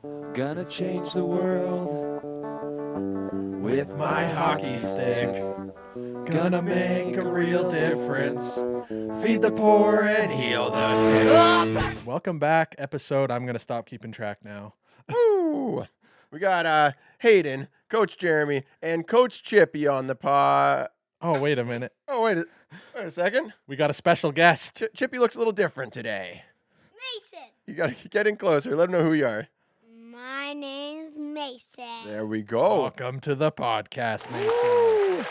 Gonna change the world with my hockey stick. Gonna make a real difference. Feed the poor and heal the sick. Welcome back, episode. I'm going to stop keeping track now. Woo! We got Hayden, Coach Jeremy, and Coach Chippy on the pod. Oh, wait a minute. Oh, wait a second. We got a special guest. Chippy looks a little different today. Mason. You got to get in closer. Let them know who you are. My name's Mason. There we go. Welcome to the podcast, Mason. Woo!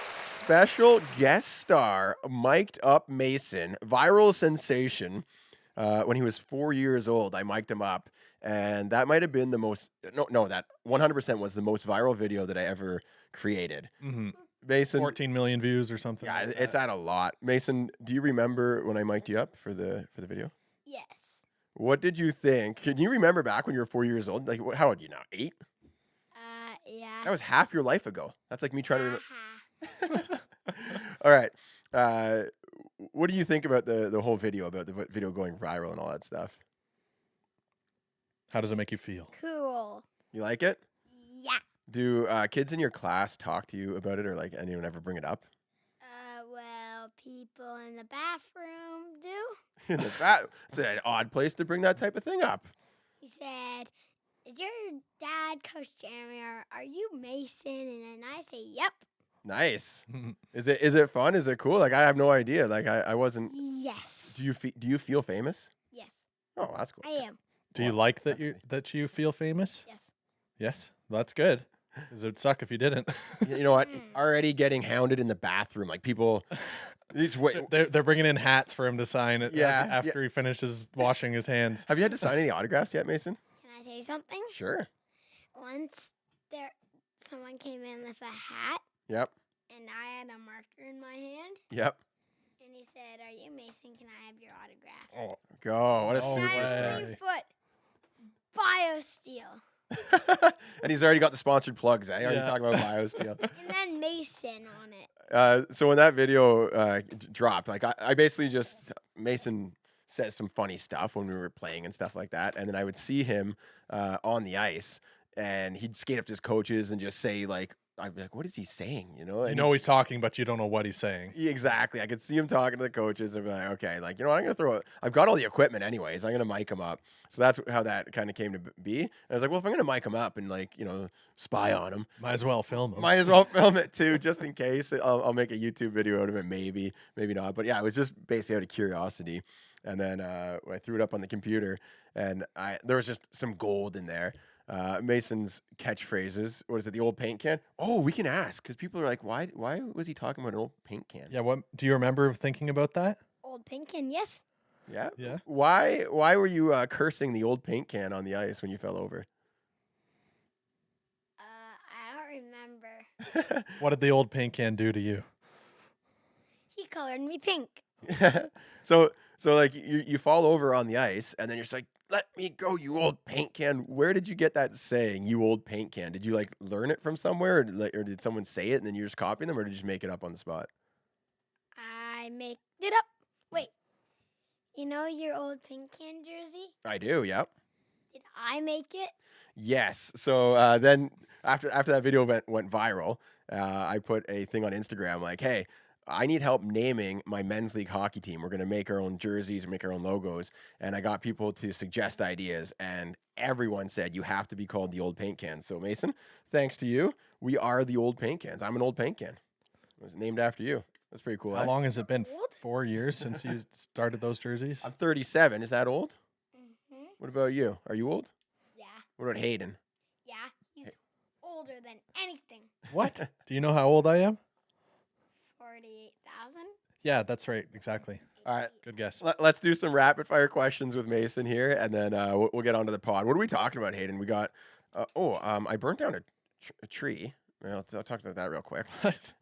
Special guest star, mic'd up Mason, viral sensation. When he was 4 years old, I mic'd him up, and that might have been the most. No, that 100% was the most viral video that I ever created. Mm-hmm. Mason, 14 million views or something. yeah, like it's that. at a lot. Mason, do you remember when I mic'd you up for the video? Yes. What did you think? Can you remember back when you were 4 years old? Like, how old are you now? 8? Yeah. That was half your life ago. That's like me trying to remember. Uh-huh. All right. What do you think about the whole video, about the video going viral and all that stuff? How does it make you feel? Cool. You like it? Yeah. Do kids in your class talk to you about it, or like anyone ever bring it up? Well, people in the bathroom do. In the back, it's an odd place to bring that type of thing up. He said, "Is your dad Coach Jeremy, or are you Mason?" And then I say, "Yep." Nice. Is it fun? Is it cool? Like, I have no idea. Like, I wasn't. Yes. Do you feel famous? Yes, Oh, that's cool. I am. Do you like that you feel famous? Yes. Yes, that's good. Because it would suck if you didn't. You know what? Already getting hounded in the bathroom. Like, people. Just wait. They're bringing in hats for him to sign it Yeah, after he finishes washing his hands. Have you had to sign any autographs yet, Mason? Can I tell you something? Sure. Once someone came in with a hat, Yep. and I had a marker in my hand, Yep. and he said, "Are you Mason? Can I have your autograph?" Oh, Go. What a No superstar. way. 9-3-foot BioSteel. And he's already got the sponsored plugs. I already Yeah. talked about BioSteel. And then Mason on it. So when that video dropped, like I basically just Mason says some funny stuff when we were playing and stuff like that, and then I would see him on the ice, and he'd skate up to his coaches and just say like, I'd be like, what is he saying? You know? you know he's talking, but you don't know what he's saying. Yeah, exactly. I could see him talking to the coaches and be like, okay, like, you know what, I'm going to throw it. I've got all the equipment anyways. I'm going to mic him up. So that's how that kind of came to be. And I was like, well, if I'm going to mic him up and like, you know, spy on him, Might as well film him. might as well film it too, just in case. I'll make a YouTube video out of it. Maybe not. But yeah, it was just basically out of curiosity. And then I threw it up on the computer, and there was just some gold in there. Mason's catchphrases. What is it? The old paint can. Oh, we can ask, because people are like, why was he talking about an old paint can? Yeah, what do you remember thinking about that? Old Pinkin, yes. Yeah. Yeah. Why were you cursing the old paint can on the ice when you fell over? I don't remember. What did the old paint can do to you? He colored me pink. So like you fall over on the ice, and then you're just like, let me go, you old paint can. Where did you get that saying, you old paint can? Did you like learn it from somewhere, or did someone say it and then you're just copying them, or did you just make it up on the spot? I made it up. Wait. You know your old pink can jersey? I do, yep. Did I make it? Yes. So then after that video went viral, I put a thing on Instagram like, hey, I need help naming my men's league hockey team. We're going to make our own jerseys, make our own logos. And I got people to suggest ideas, and everyone said you have to be called the old paint cans. So Mason, thanks to you, we are the old paint cans. I'm an old paint can. It was named after you. That's pretty cool. How long has it been? Old? 4 years since you started those jerseys? I'm 37. Is that old? Mm-hmm. What about you? Are you old? Yeah. What about Hayden? Yeah. He's older than anything. What? Do you know how old I am? 48,000? Yeah, that's right. Exactly. All right. Good guess. Let's do some rapid fire questions with Mason here, and then we'll get onto the pod. What are we talking about, Hayden? We got, I burnt down a tree. Well, I'll talk about that real quick.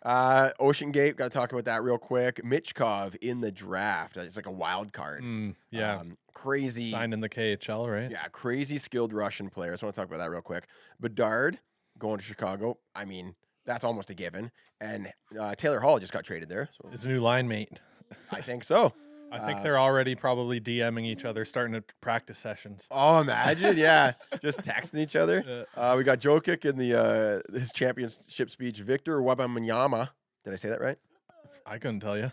OceanGate, got to talk about that real quick. Michkov in the draft. It's like a wild card. Yeah. Crazy. Signed in the KHL, right? Yeah, crazy skilled Russian player. So I want to talk about that real quick. Bedard going to Chicago. I mean, that's almost a given. And Taylor Hall just got traded there. So His new line mate. I think so. I think they're already probably DMing each other, starting to practice sessions. Oh, imagine, yeah, just texting each other. We got Jokic in the his championship speech. Victor Wembanyama, did I say that right? I couldn't tell you.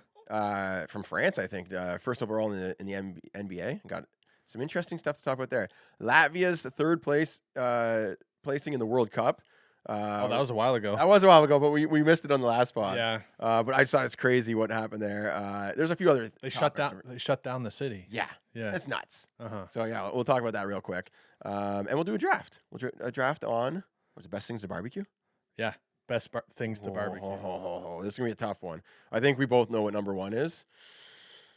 From France, I think. First overall in the NBA. Got some interesting stuff to talk about there. Latvia's third place, placing in the World Cup. Oh, that was a while ago. That was a while ago, but we missed it on the last pod. Yeah. But I just thought it's crazy what happened there. There's a few other. They topics. shut down the city. Yeah. Yeah. That's nuts. Uh-huh. So yeah, we'll talk about that real quick. And we'll do a draft. We'll do a draft on what's the best things to barbecue. Yeah. Best things to barbecue. This is gonna be a tough one. I think we both know what number one is.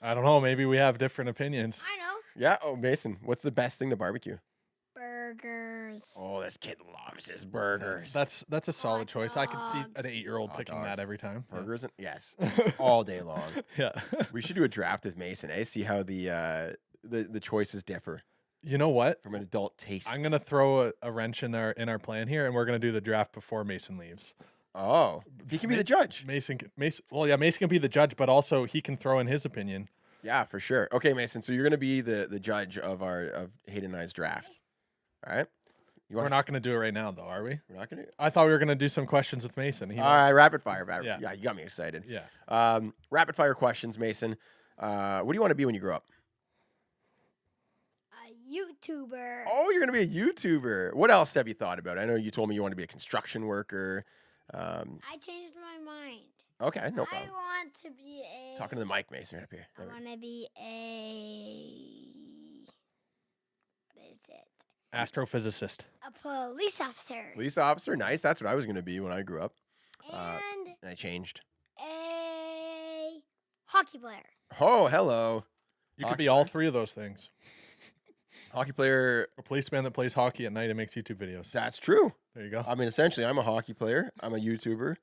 I don't know. Maybe we have different opinions. I know. Yeah. Oh, Mason, what's the best thing to barbecue? Burgers. Oh, this kid loves his burgers. That's a solid choice. I could see an dogs. 8-year-old Hot picking dogs. that every time. burgers. Yes, all day long. Yeah. We should do a draft with Mason. See how the choices differ You know what? from an adult taste. I'm gonna throw a wrench in our plan here, and we're gonna do the draft before Mason leaves. Oh, he can be the judge. Mason. Well, yeah, Mason can be the judge, but also he can throw in his opinion. Yeah, for sure. Okay, Mason. So you're gonna be the judge of Hayden and I's draft. All right. We're not gonna do it right now, though, are we? We're not gonna. I thought we were gonna do some questions with Mason. All right, rapid fire. Yeah. Yeah, you got me excited. Yeah. Rapid fire questions, Mason. What do you want to be when you grow up? A YouTuber. Oh, you're gonna be a YouTuber. What else have you thought about? I know you told me you want to be a construction worker. I changed my mind. Okay, no I problem. want to be a. Talking to the mic, Mason, right up here. I want to be a. What is it? Astrophysicist. A police officer. Police officer, nice. That's what I was gonna be when I grew up. And And I changed. a hockey player. Oh, hello. You could Hockey be all three of those things. Hockey player. A policeman that plays hockey at night and makes YouTube videos. That's true. There you go. I mean, essentially, I'm a hockey player. I'm a YouTuber,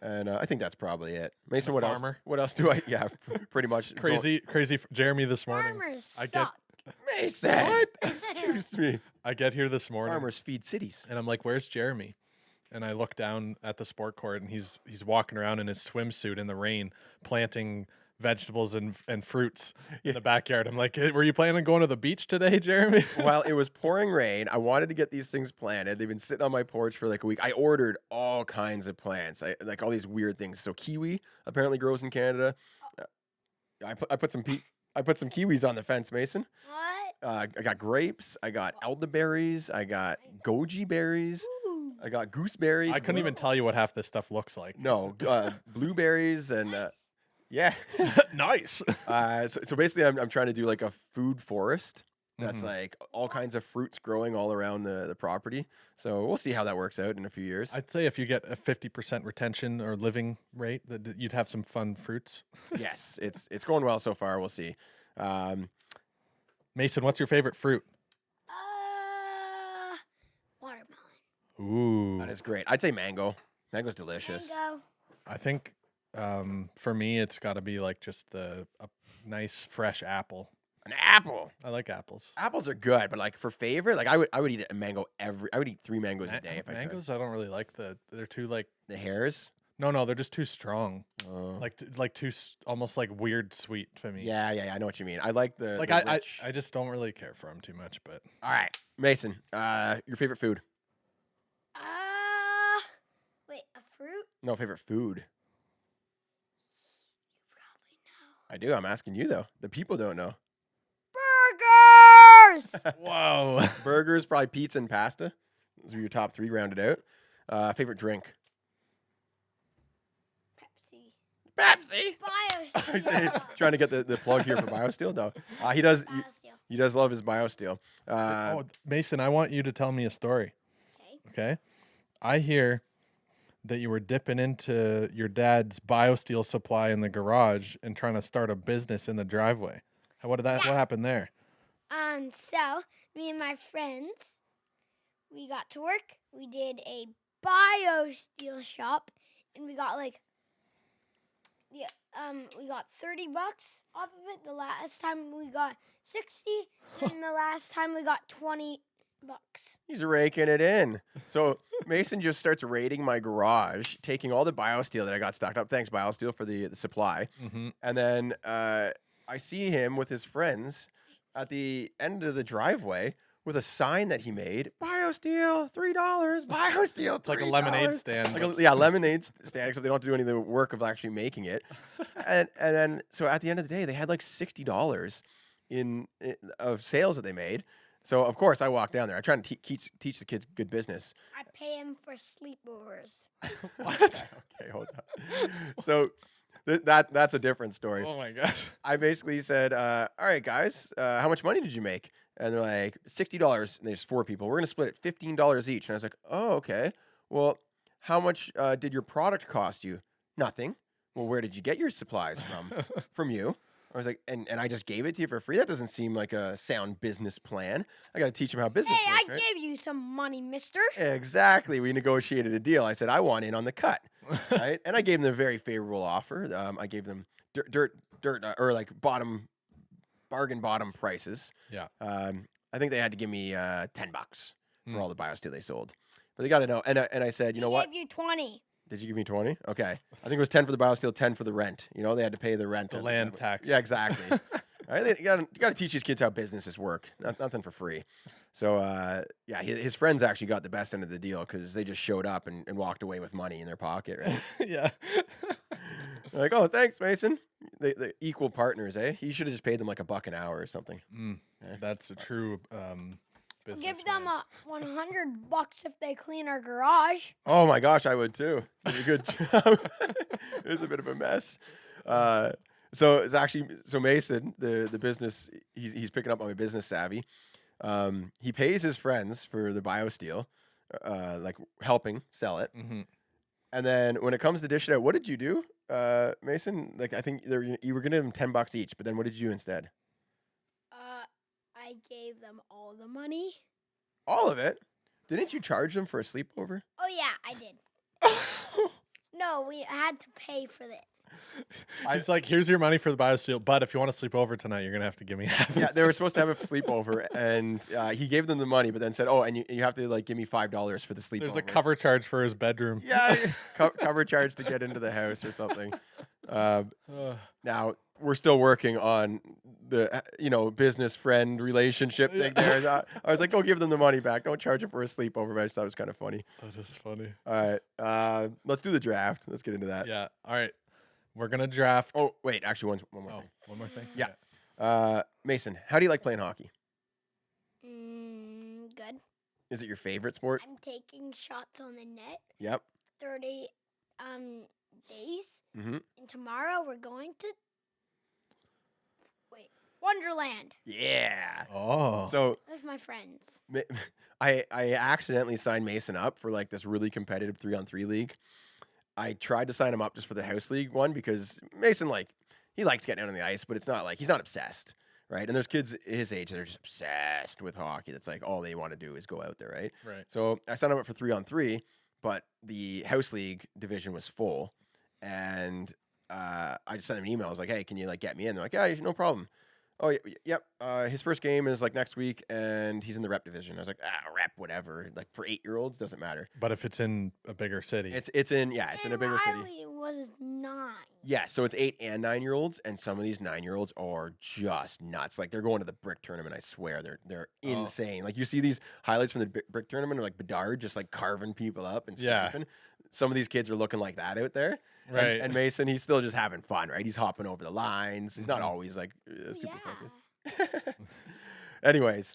and I think that's probably it. Mason, a what farmer. else? What else do I? Yeah, pretty much. Crazy Jeremy this morning. Farmers I get- suck. Mason, excuse me. I get here this morning Farmers feed cities. and I'm like, "Where's Jeremy?" And I look down at the sport court and he's walking around in his swimsuit in the rain, planting vegetables and fruits in the backyard. I'm like, "Hey, were you planning on going to the beach today, Jeremy?" Well, it was pouring rain. I wanted to get these things planted. They've been sitting on my porch for like a week. I ordered all kinds of plants, like all these weird things. So kiwi apparently grows in Canada. I put some kiwis on the fence, Mason. What? I got grapes. I got elderberries. I got goji berries. Ooh. I got gooseberries. I couldn't even tell you what half this stuff looks like. No, blueberries and yeah. Nice. So basically, I'm trying to do like a food forest. That's Mhm. like all kinds of fruits growing all around the property. So we'll see how that works out in a few years. I'd say if you get a 50% retention or living rate, that you'd have some fun fruits. Yes, it's going well so far. We'll see. Mason, what's your favorite fruit? Watermelon. Ooh. That is great. I'd say mango. Mango's delicious. Mango. I think for me, it's got to be like just a nice fresh apple. An apple. I like apples. Apples are good, but like for favorite, like I would eat a mango I would eat 3 mangoes a day if I could. Mangoes, I don't really like they're too like The hairs. No, they're just too strong. Oh. Like too almost like weird sweet to me. Yeah, I know what you mean. I like the Like the I rich- just don't really care for them too much. But All right, Mason. Your favorite food? Wait, a fruit? No, favorite food. You probably know. I do. I'm asking you though. The people don't know. Burgers. whoa. Burgers, probably pizza and pasta. Those are your top 3 rounded out. Favorite drink? Pepsi. Pepsi. He's BioSteel. trying to get the plug here for BioSteel. No, he does. BioSteel. He does love his BioSteel. Oh, Mason, I want you to tell me a story. Okay. Okay. I hear that you were dipping into your dad's BioSteel supply in the garage and trying to start a business in the driveway. What happened there? So me and my friends, we got to work. We did a BioSteel shop, and we got we got $30 off of it. The last time we got 60, and the last time we got $20. He's raking it in. So Mason just starts raiding my garage, taking all the BioSteel that I got stocked up. Thanks, BioSteel, for the supply. Mm-hmm. And then I see him with his friends at the end of the driveway with a sign that he made: BioSteel, $3. BioSteel, $3. It's like a lemonade stand. Like a lemonade stand, except they don't have to do any of the work of actually making it. and then so at the end of the day, they had like $60 of sales that they made. So of course I walked down there. I try to teach the kids good business. I pay him for sleepovers. What? Okay, hold on. So that's a different story. Oh my gosh. I basically said, all right, guys, how much money did you make? And they're like, $60. And there's 4 people. We're going to split it $15 each. And I was like, oh, okay. Well, how much did your product cost you? Nothing. Well, where did you get your supplies from? From you. I was like, and I just gave it to you for free? That doesn't seem like a sound business plan. I got to teach them how business Hey, works, I right? gave you some money, mister. Exactly. We negotiated a deal. I said, I want in on the cut. Right? And I gave them a very favorable offer. I gave them dirt, or like bargain bottom prices. Yeah. I think they had to give me $10 for all the BioSteel they sold. But they got to know. And I said, you know what? I gave you 20. Did you give me 20? Okay. I think it was 10 for the BioSteel, 10 for the rent. You know, they had to pay the rent. The land tax. Yeah, exactly. All right, you got to teach these kids how businesses work. Nothing for free. So, yeah, his friends actually got the best end of the deal because they just showed up and walked away with money in their pocket, right? Yeah. They're like, oh, thanks, Mason. They equal partners, eh? You should have just paid them like $1 an hour or something. Yeah. That's a true We'll business. give them $100 if they clean our garage. Oh my gosh, I would too. Did a good job. It was a bit of a mess. So it's actually Mason, the business, he's picking up on my business savvy. He pays his friends for the BioSteel, like helping sell it. Mm-hmm. And then when it comes to dish it out, what did you do, Mason? Like I think you were gonna give them $10 each, but then what did you do instead? I gave them all the money. All of it? Didn't you charge them for a sleepover? Oh, yeah, I did. No, we had to pay for that. He's like, here's your money for the BioSteel, but if you want to sleep over tonight, you're gonna have to give me half. Yeah, they were supposed to have a sleepover, and he gave them the money, but then said, "Oh, and you have to like give me $5 for the sleepover." There's a cover charge for his bedroom. Yeah, cover charge to get into the house or something. Now we're still working on the business friend relationship thing. There, I was like, "Go give them the money back. Don't charge them for a sleepover." But I just thought it was kind of funny. That is funny. All right, let's do the draft. Let's get into that. Yeah. All right. We're gonna draft. Oh wait, actually, one more Oh, thing. one more thing. Yeah. Mason, how do you like playing hockey? Good. Is it your favorite sport? I'm taking shots on the net. Yep. 30 days. Mm-hmm. And tomorrow we're going to Wonderland Yeah. Oh. So with my friends. I accidentally signed Mason up for like this really competitive 3-on-3 league. I tried to sign him up just for the house league one because Mason he likes getting out on the ice, but it's not like he's not obsessed, right? And there's kids his age that are just obsessed with hockey. That's like all they want to do is go out there, right? Right. So I signed him up for 3-on-3, but the house league division was full, and I just sent him an email. I was like, "Hey, can you like get me in?" They're like, "Yeah, no problem." Oh, yep. His first game is like next week, and he's in the rep division. I was like, rep, whatever. Like for 8-year-olds, doesn't matter. But if it's in a bigger city, It's in a bigger city. Riley was 9. Yeah, so it's 8 and 9-year-olds, and some of these 9-year-olds are just nuts. Like they're going to the brick tournament. I swear, they're insane. Like you see these highlights from the brick tournament, of like Bedard just like carving people up and snapping. Some of these kids are looking like that out there. right? And Mason, he's still just having fun, right? He's hopping over the lines. He's not always like super focused. Anyways,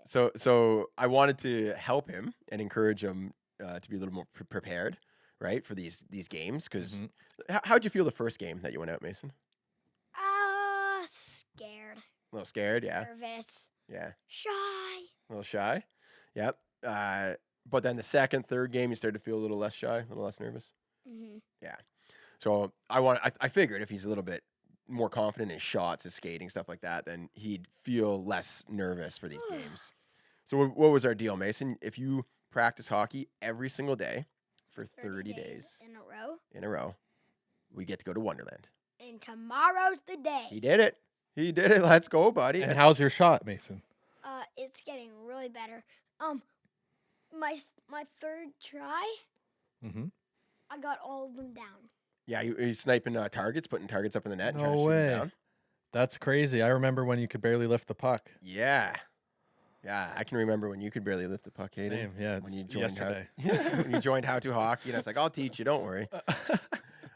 so I wanted to help him and encourage him to be a little more prepared, right, for these games. Because how'd you feel the first game that you went out, Mason? Scared. A little scared, yeah, Nervous. yeah, Shy. a little shy, yep. But then the second, third game, you started to feel a little less shy, a little less nervous. Mm-hmm. Yeah. So I figured if he's a little bit more confident in his shots, his skating, stuff like that, then he'd feel less nervous for these games. So what was our deal, Mason? If you practice hockey every single day for 30 days in a row, we get to go to Wonderland. And tomorrow's the day. He did it. Let's go, buddy. And how's your shot, Mason? It's getting really better. My third try, Mm-hmm. I got all of them down. Yeah, he's sniping targets, putting targets up in the net and trying to No shoot them way. down. That's crazy. I remember when you could barely lift the puck. Yeah. Yeah, I can remember when you could barely lift the puck, Hayden. Same, yeah. When you It's joined yesterday. when you joined How to Hockey, and I was like, I'll teach you, don't worry.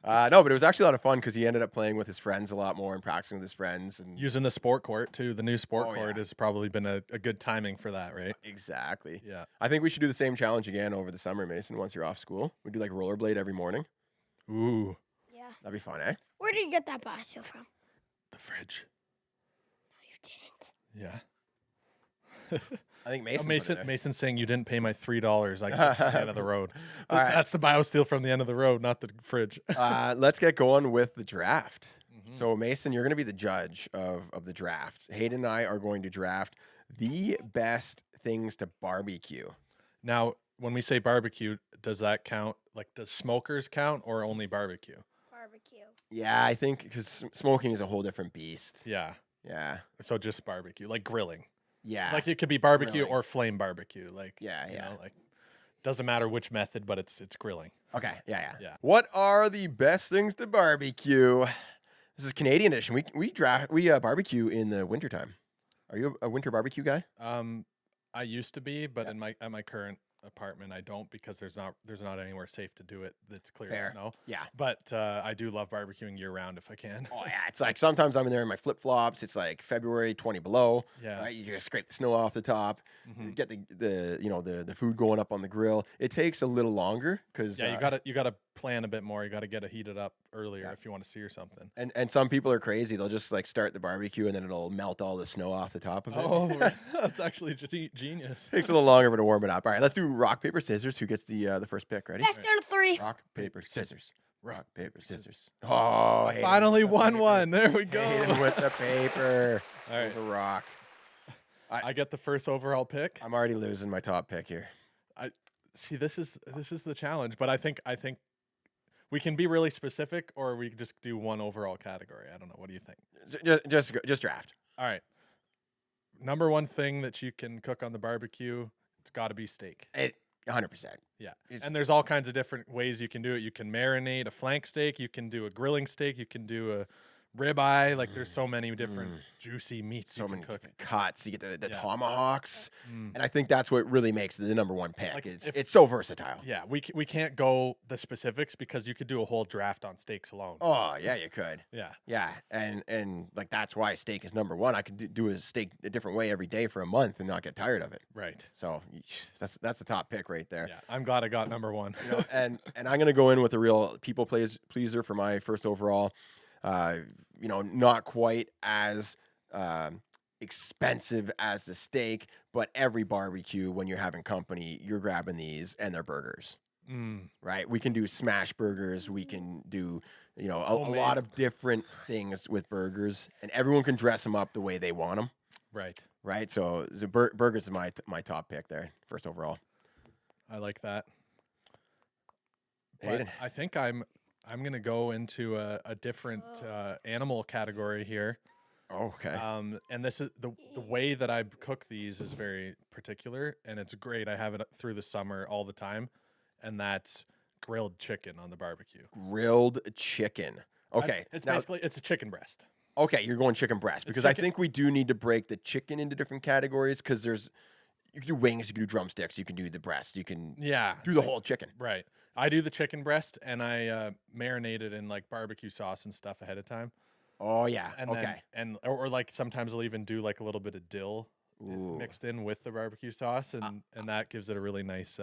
No, but it was actually a lot of fun because he ended up playing with his friends a lot more and practicing with his friends. And Using the sport court too. The new sport Oh, court yeah. has probably been a good timing for that, right? exactly. Yeah. I think we should do the same challenge again over the summer, Mason, once you're off school. We do like rollerblade every morning. Ooh, Yeah. That'd be fun, eh? Where did you get that bicycle from? the fridge. No, you didn't. Yeah. I think Mason. Mason's saying you didn't pay my $3. I got from the end of the road. All right. That's the biosteel from the end of the road, not the fridge. Let's get going with the draft. Mhm. So, Mason, you're going to be the judge of the draft. Hayden and I are going to draft the best things to barbecue. Now, when we say barbecue, does that count? Like, does smokers count or only barbecue? Barbecue. Yeah, I think because smoking is a whole different beast. Yeah. Yeah. So just barbecue, like grilling. Yeah. Like it could be barbecue Grilling. or flame barbecue. Like Yeah, you yeah. know, like doesn't matter which method, but it's grilling. Okay. Yeah. Yeah. What are the best things to barbecue? This is Canadian edition. We barbecue in the wintertime. Are you a winter barbecue guy? I used to be, but Yeah. at my current apartment I don't because there's not anywhere safe to do it that's clear Fair. of snow. Yeah. But I do love barbecuing year round if I can. Oh yeah. It's like sometimes I'm in there in my flip flops. It's like February, 20 below. Yeah. Right? You just scrape the snow off the top. Mhm. Get the food going up on the grill. It takes a little longer because Yeah, you gotta plan a bit more. You gotta get it heated up earlier Yeah. if you want to sear something. and some people are crazy. They'll just like start the barbecue and then it'll melt all the snow off the top of it. Oh, that's actually just genius. Takes a little longer to warm it up. All right, let's do rock paper scissors. Who gets the first pick? Ready? Best out of 3. Rock paper scissors. Rock paper scissors. Oh, Oh, Hayden finally with the won paper. one. There we go. Hayden with the paper. All right. The rock. I get the first overall pick. I'm already losing my top pick here. See, this is the challenge, but I think we can be really specific, or we could just do one overall category. I don't know. What do you think? Just draft. All right. Number one thing that you can cook on the barbecue, it's got to be steak. 100%. Yeah. It's- And there's all kinds of different ways you can do it. You can marinate a flank steak. You can do a grilling steak. You can do a ribeye. Like there's so many different juicy meats So you many can cook. different cuts. You get the Yeah. tomahawks, Mm. and I think that's what really makes it the number one pick. Like, It's so versatile. Yeah, we can't go the specifics because you could do a whole draft on steaks alone. Oh yeah, you could. Yeah. Yeah, and like that's why steak is number one. I could do a steak a different way every day for a month and not get tired of it. Right. So that's the top pick right there. Yeah. I'm glad I got number one. You know, and I'm gonna go in with a real people pleaser for my first overall. Not quite as expensive as the steak, but every barbecue when you're having company, you're grabbing these and they're burgers. Mm. Right? We can do smash burgers. We can do, a Homemade. lot of different things with burgers, and everyone can dress them up the way they want them. Right. Right? So the burgers is my top pick there, first overall. I like that. But Hayden. I think I'm gonna go into a different animal category here. Oh, okay. And this is the way that I cook these is very particular, and it's great. I have it through the summer all the time, and that's grilled chicken on the barbecue. Grilled chicken. Okay. It's now- basically it's a chicken breast. Okay, you're going chicken breast because I chicken- think we do need to break the chicken into different categories because you can do wings, you can do drumsticks, you can do the breast, you can Yeah. do the whole chicken. Right. I do the chicken breast, and I marinate it in like barbecue sauce and stuff ahead of time. Oh yeah. And Okay. then, or like sometimes I'll even do like a little bit of dill Ooh. mixed in with the barbecue sauce, and that gives it a really nice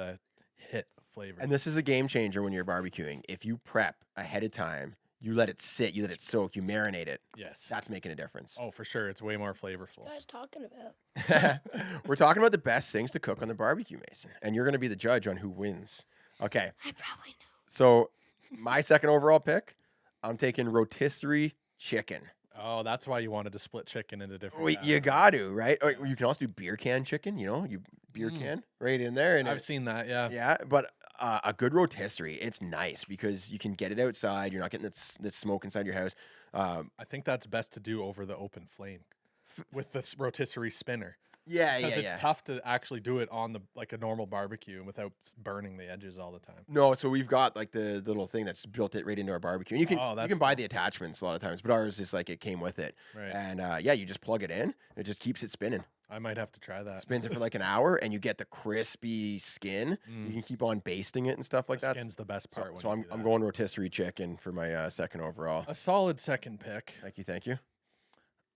hit of flavor. And this is a game changer when you're barbecuing. If you prep ahead of time, you let it sit, you let it soak, you marinate it. Yes. That's making a difference. Oh, for sure. It's way more flavorful. What are you guys talking about? We're talking about the best things to cook on the barbecue, Mason, and you're going to be the judge on who wins. Okay. I probably know. So my second overall pick, I'm taking rotisserie chicken. Oh, that's why you wanted to split chicken into different. Wait, you got to, right? Or you can also do beer can chicken, you beer can right in there. And I've seen that. Yeah. yeah, but a good rotisserie, it's nice because you can get it outside. You're not getting this smoke inside your house. I think that's best to do over the open flame with this rotisserie spinner. Yeah, because it's tough to actually do it on a normal barbecue without burning the edges all the time. No, so we've got like the little thing that's built it right into our barbecue. And you can Oh, you that's can buy cool. the attachments a lot of times, but ours is like it came with it. Right. And yeah, you just plug it in. It just keeps it spinning. I might have to try that. Spins it for like an hour, and you get the crispy skin. You can keep on basting it and stuff like The that. skin's the best part. So when you I'm do going rotisserie chicken for my second overall. that. A solid second pick. Thank you.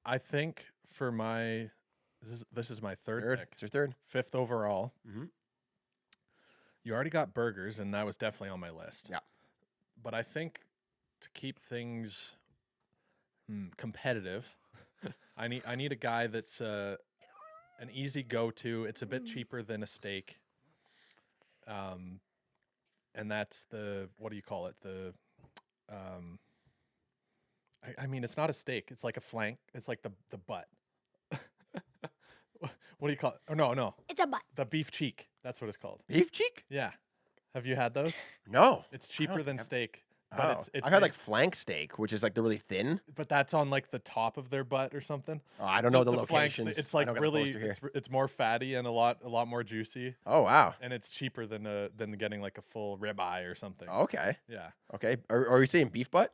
I think for my this is my third pick. It's your third. Fifth overall. Mhm. You already got burgers, and that was definitely on my list. Yeah. But I think to keep things competitive, I need a guy that's an easy go-to. It's a bit cheaper than a steak. And that's what do you call it? I mean, it's not a steak. It's like a flank. It's like the butt. What do you call it? Oh, no. It's a butt. The beef cheek. That's what it's called. Beef cheek? Yeah. Have you had those? No. It's cheaper than steak. Oh. But it's I've had like flank steak, which is like the really thin. but that's on like the top of their butt or something. Oh, I don't know the flanks, locations. it's I like don't got the really poster here. it's more fatty and a lot more juicy, Oh wow. and it's cheaper than getting like a full ribeye or something. Okay. Yeah. Okay. Are we saying beef butt?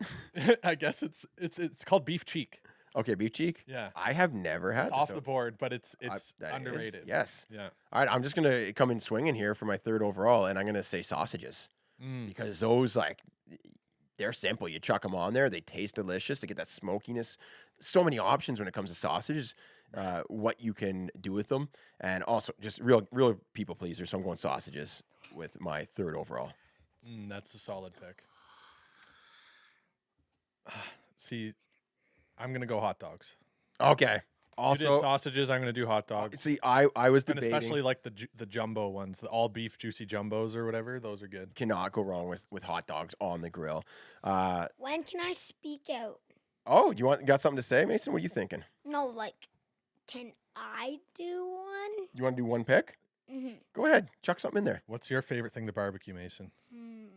I guess it's called beef cheek. Okay, beef cheek. Yeah. I have never had It's this, off so the board, but it's that is- underrated. Yes. Yeah. All right, I'm just gonna come in swinging here for my third overall, and I'm gonna say sausages because those they're simple. You chuck them on there, they taste delicious. They get that smokiness. So many options when it comes to sausages. What you can do with them, and also just real people pleaser. So I'm going sausages with my third overall. That's a solid pick. See, I'm gonna go hot dogs. Okay. You Also, did sausages. I'm gonna do hot dogs. see, I was And debating. especially like the jumbo ones, the all beef juicy jumbos or whatever. Those are good. Cannot go wrong with hot dogs on the grill. When can I speak out? Oh, got something to say, Mason? What are you thinking? No, like, can I do one? You want to do one pick? Mm-hmm. Go ahead, chuck something in there. What's your favorite thing to barbecue, Mason?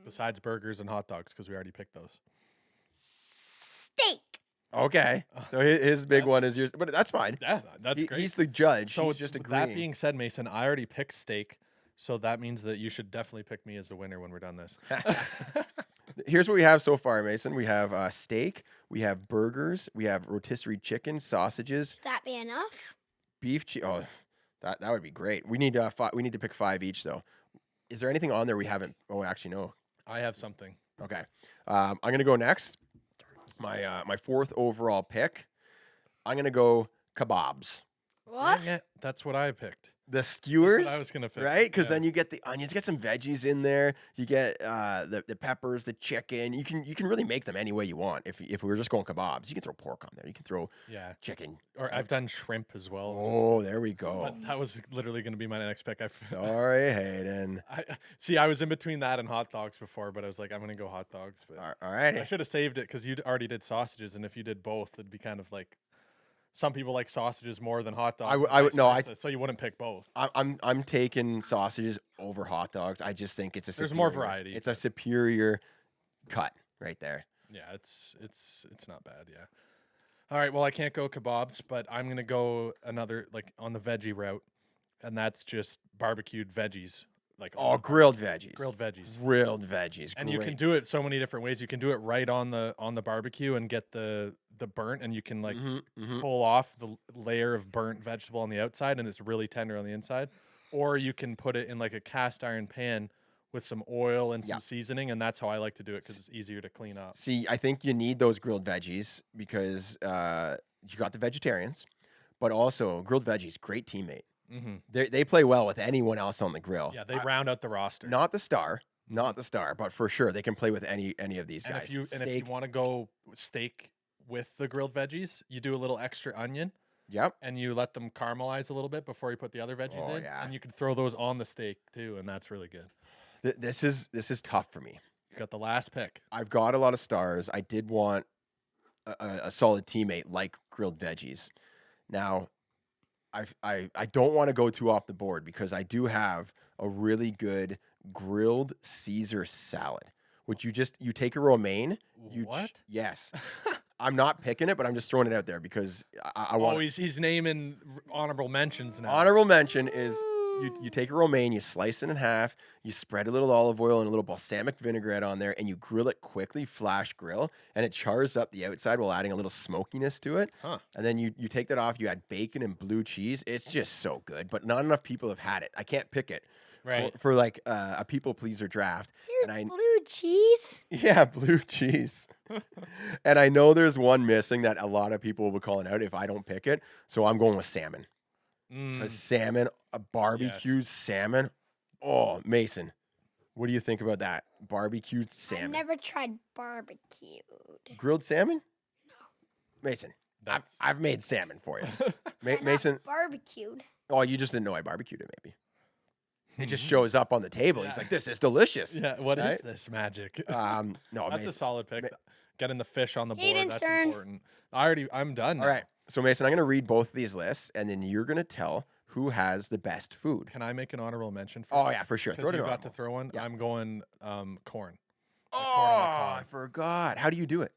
Besides burgers and hot dogs, because we already picked those. Steak. Okay, so his big one is yours, but that's fine. Yeah, that's great. He's the judge. So He's just with agreeing. that being said, Mason, I already picked steak, so that means that you should definitely pick me as the winner when we're done this. Here's what we have so far, Mason. We have steak, we have burgers, we have rotisserie chicken, sausages, Should that be enough? beef cheese. Oh, that would be great. We need we need to pick 5 each though. Is there anything on there we haven't? Oh, actually no. I have something. Okay, I'm gonna go next. My fourth overall pick. I'm gonna go kebabs. What? Dang it, that's what I picked. The skewers. That's what I was gonna pick. Right, because Yeah. then you get the onions, get some veggies in there. You get the peppers, the chicken. You can really make them any way you want. If we were just going kebabs, you can throw pork on there. You can throw Yeah. chicken. Or I've done shrimp as well. Oh, there we go. But that was literally going to be my next pick. Sorry, Hayden. I was in between that and hot dogs before, but I was like, I'm going to go hot dogs. But All right. I should have saved it because you already did sausages, and if you did both, it'd be kind of like some people like sausages more than hot dogs. I would no. So you wouldn't pick both. I'm taking sausages over hot dogs. I just think it's a There's more superior- variety. It's a superior cut right there. Yeah, it's not bad. Yeah. All right. Well, I can't go kebabs, but I'm gonna go another like on the veggie route, and that's just barbecued veggies. Like Oh, grilled veggies. grilled veggies. Grilled veggies. And you can Great. do it so many different ways. You can do it right on the barbecue and get the burnt, and you can like pull off the layer of burnt vegetable on the outside, and it's really tender on the inside. Or you can put it in like a cast iron pan with some oil and some seasoning, and that's how I like to do it because it's easier to clean up. See, I think you need those grilled veggies because you got the vegetarians, but also grilled veggies, great teammate. They play well with anyone else on the grill. Yeah, they round out the roster. Not the star, but for sure they can play with any of these and guys. if you want to go steak with the grilled veggies, you do a little extra onion. Yep. And you let them caramelize a little bit before you put the other veggies in, yeah. and you can throw those on the steak too, and that's really good. This is tough for me. You got the last pick. I've got a lot of stars. I did want a solid teammate like grilled veggies. Now, I don't want to go too off the board because I do have a really good grilled Caesar salad, which you take a romaine. What? Yes. I'm not picking it, but I'm just throwing it out there because I want. Oh, he's naming honorable mentions now. Honorable mention is you take a romaine, you slice it in half, you spread a little olive oil and a little balsamic vinaigrette on there, and you grill it quickly, flash grill, and it chars up the outside while adding a little smokiness to it. Huh. And then you take that off, you add bacon and blue cheese. It's just so good, but not enough people have had it. I can't pick it. Right. For like a people pleaser draft. Here's blue cheese. Yeah, blue cheese. And I know there's one missing that a lot of people will be calling out if I don't pick it. So I'm going with salmon. A salmon, a barbecued salmon. Oh, Mason, what do you think about that? Barbecued salmon. I've never tried barbecued. Grilled salmon? No. Mason, That's I've made salmon for you. Not Mason, barbecued. oh, you just didn't know I barbecued it, maybe. It just shows up on the table. He's like, this is delicious. yeah. What is Right? this magic? No, That's Mason. a solid pick. Getting the fish on the board. Hayden's That's turn. important. I'm done. All right. So, Mason, I'm going to read both of these lists, and then you're going to tell who has the best food. Can I make an honorable mention? First? Oh, yeah, for sure. Because Throw it you in. got to throw one. Yeah. I'm going corn. Oh, corn on the I cob. forgot. How do you do it?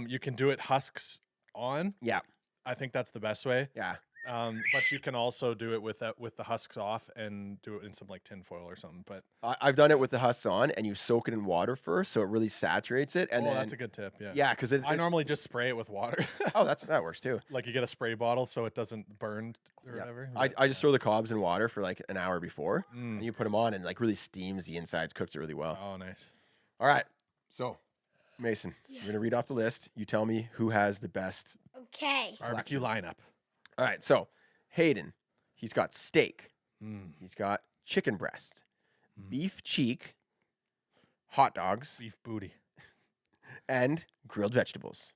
You can do it husks on. Yeah. I think that's the best way. Yeah. But you can also do it with the husks off and do it in some like tinfoil or something. But I've done it with the husks on, and you soak it in water first, so it really saturates it. And then, that's a good tip. Yeah. yeah, because I normally just spray it with water. oh, that works too. Like you get a spray bottle so it doesn't burn or Yeah. whatever. I just throw the cobs in water for like an hour before, Mm. and you put them on, and like really steams the insides, cooks it really well. Oh, nice. All right. So, Mason, you're going to read off the list. You tell me who has the best. Okay. Barbecue lineup. All right. So, Hayden, he's got steak. Mm. He's got chicken breast, beef cheek, hot dogs, Beef booty. and grilled vegetables.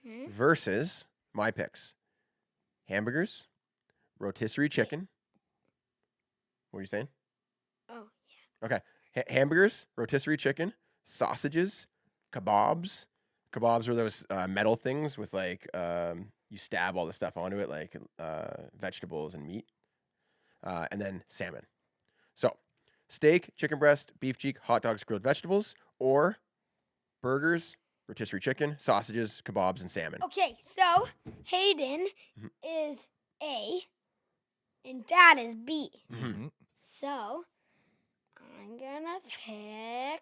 Hmm? Versus my picks: hamburgers, rotisserie chicken. What are you saying? Oh, Okay. Hamburgers, rotisserie chicken, sausages, kebabs. Kebabs are those metal things with like you stab all the stuff onto it, like vegetables and meat, and then salmon. So, steak, chicken breast, beef cheek, hot dogs, grilled vegetables, or burgers, rotisserie chicken, sausages, kebabs, and salmon. okay. So Hayden is A, and Dad is B. Mhm. So I'm gonna pick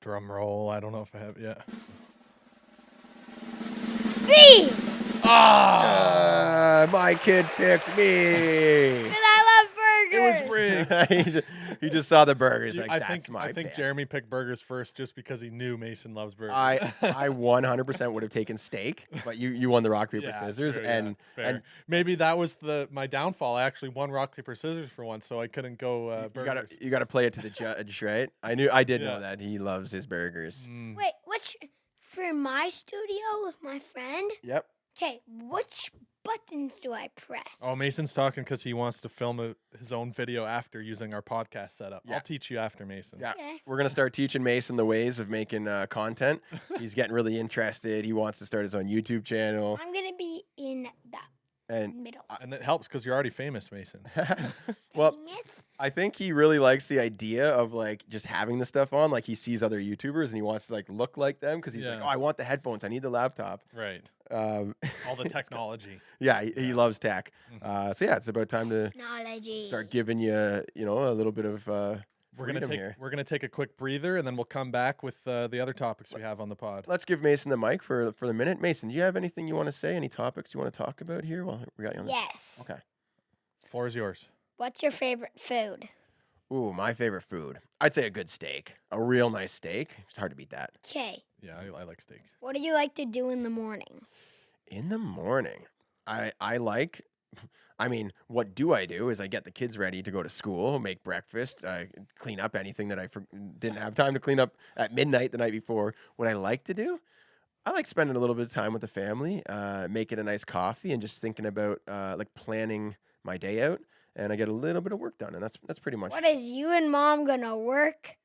Drum roll. I don't know if I have yet. B. My kid picked me. Because I love It was burgers. rigged. he just saw the burgers. Like, I that's think my I think pick. Jeremy picked burgers first just because he knew Mason loves burgers. I 100% would have taken steak, but you won the rock paper Yeah, scissors, true, and yeah, fair. Maybe that was my downfall. I actually won rock paper scissors for once, so I couldn't go burgers. you gotta play it to the judge, right? I did Yeah. know that he loves his burgers. Mm. Wait, which for my studio with my friend? Yep. Okay, which buttons do I press? Oh, Mason's talking because he wants to film his own video after using our podcast setup. Yeah. I'll teach you after, Mason. Yeah, Okay. we're gonna start teaching Mason the ways of making content. He's getting really interested. He wants to start his own YouTube channel, I'm gonna be in the and middle. And that helps because you're already famous, Mason. well, Famous? I think he really likes the idea of like just having the stuff on. Like he sees other YouTubers and he wants to like look like them because he's like, Yeah. oh, I want the headphones. I need the laptop. Right. Um, All the technology. yeah, he loves tech. Mhm. So yeah, it's about time to Technology. start giving you a little bit of We're gonna freedom take here. we're gonna take a quick breather and then we'll come back with the other topics we have on the pod. Let's give Mason the mic for the minute. Mason, do you have anything you want to say? Any topics you want to talk about here? Well, we got you on. Yes. Okay. Floor is yours. What's your favorite food? Ooh, my favorite food. I'd say a good steak. A real nice steak. It's hard to beat that. Okay. Yeah, I like steak. What do you like to do in the morning? In the morning, I like. I mean, what do? Is I get the kids ready to go to school, make breakfast, clean up anything that I didn't have time to clean up at midnight the night before. What I like to do, I like spending a little bit of time with the family, making a nice coffee, and just thinking about like planning my day out. And I get a little bit of work done, and that's pretty much. What is you and Mom gonna work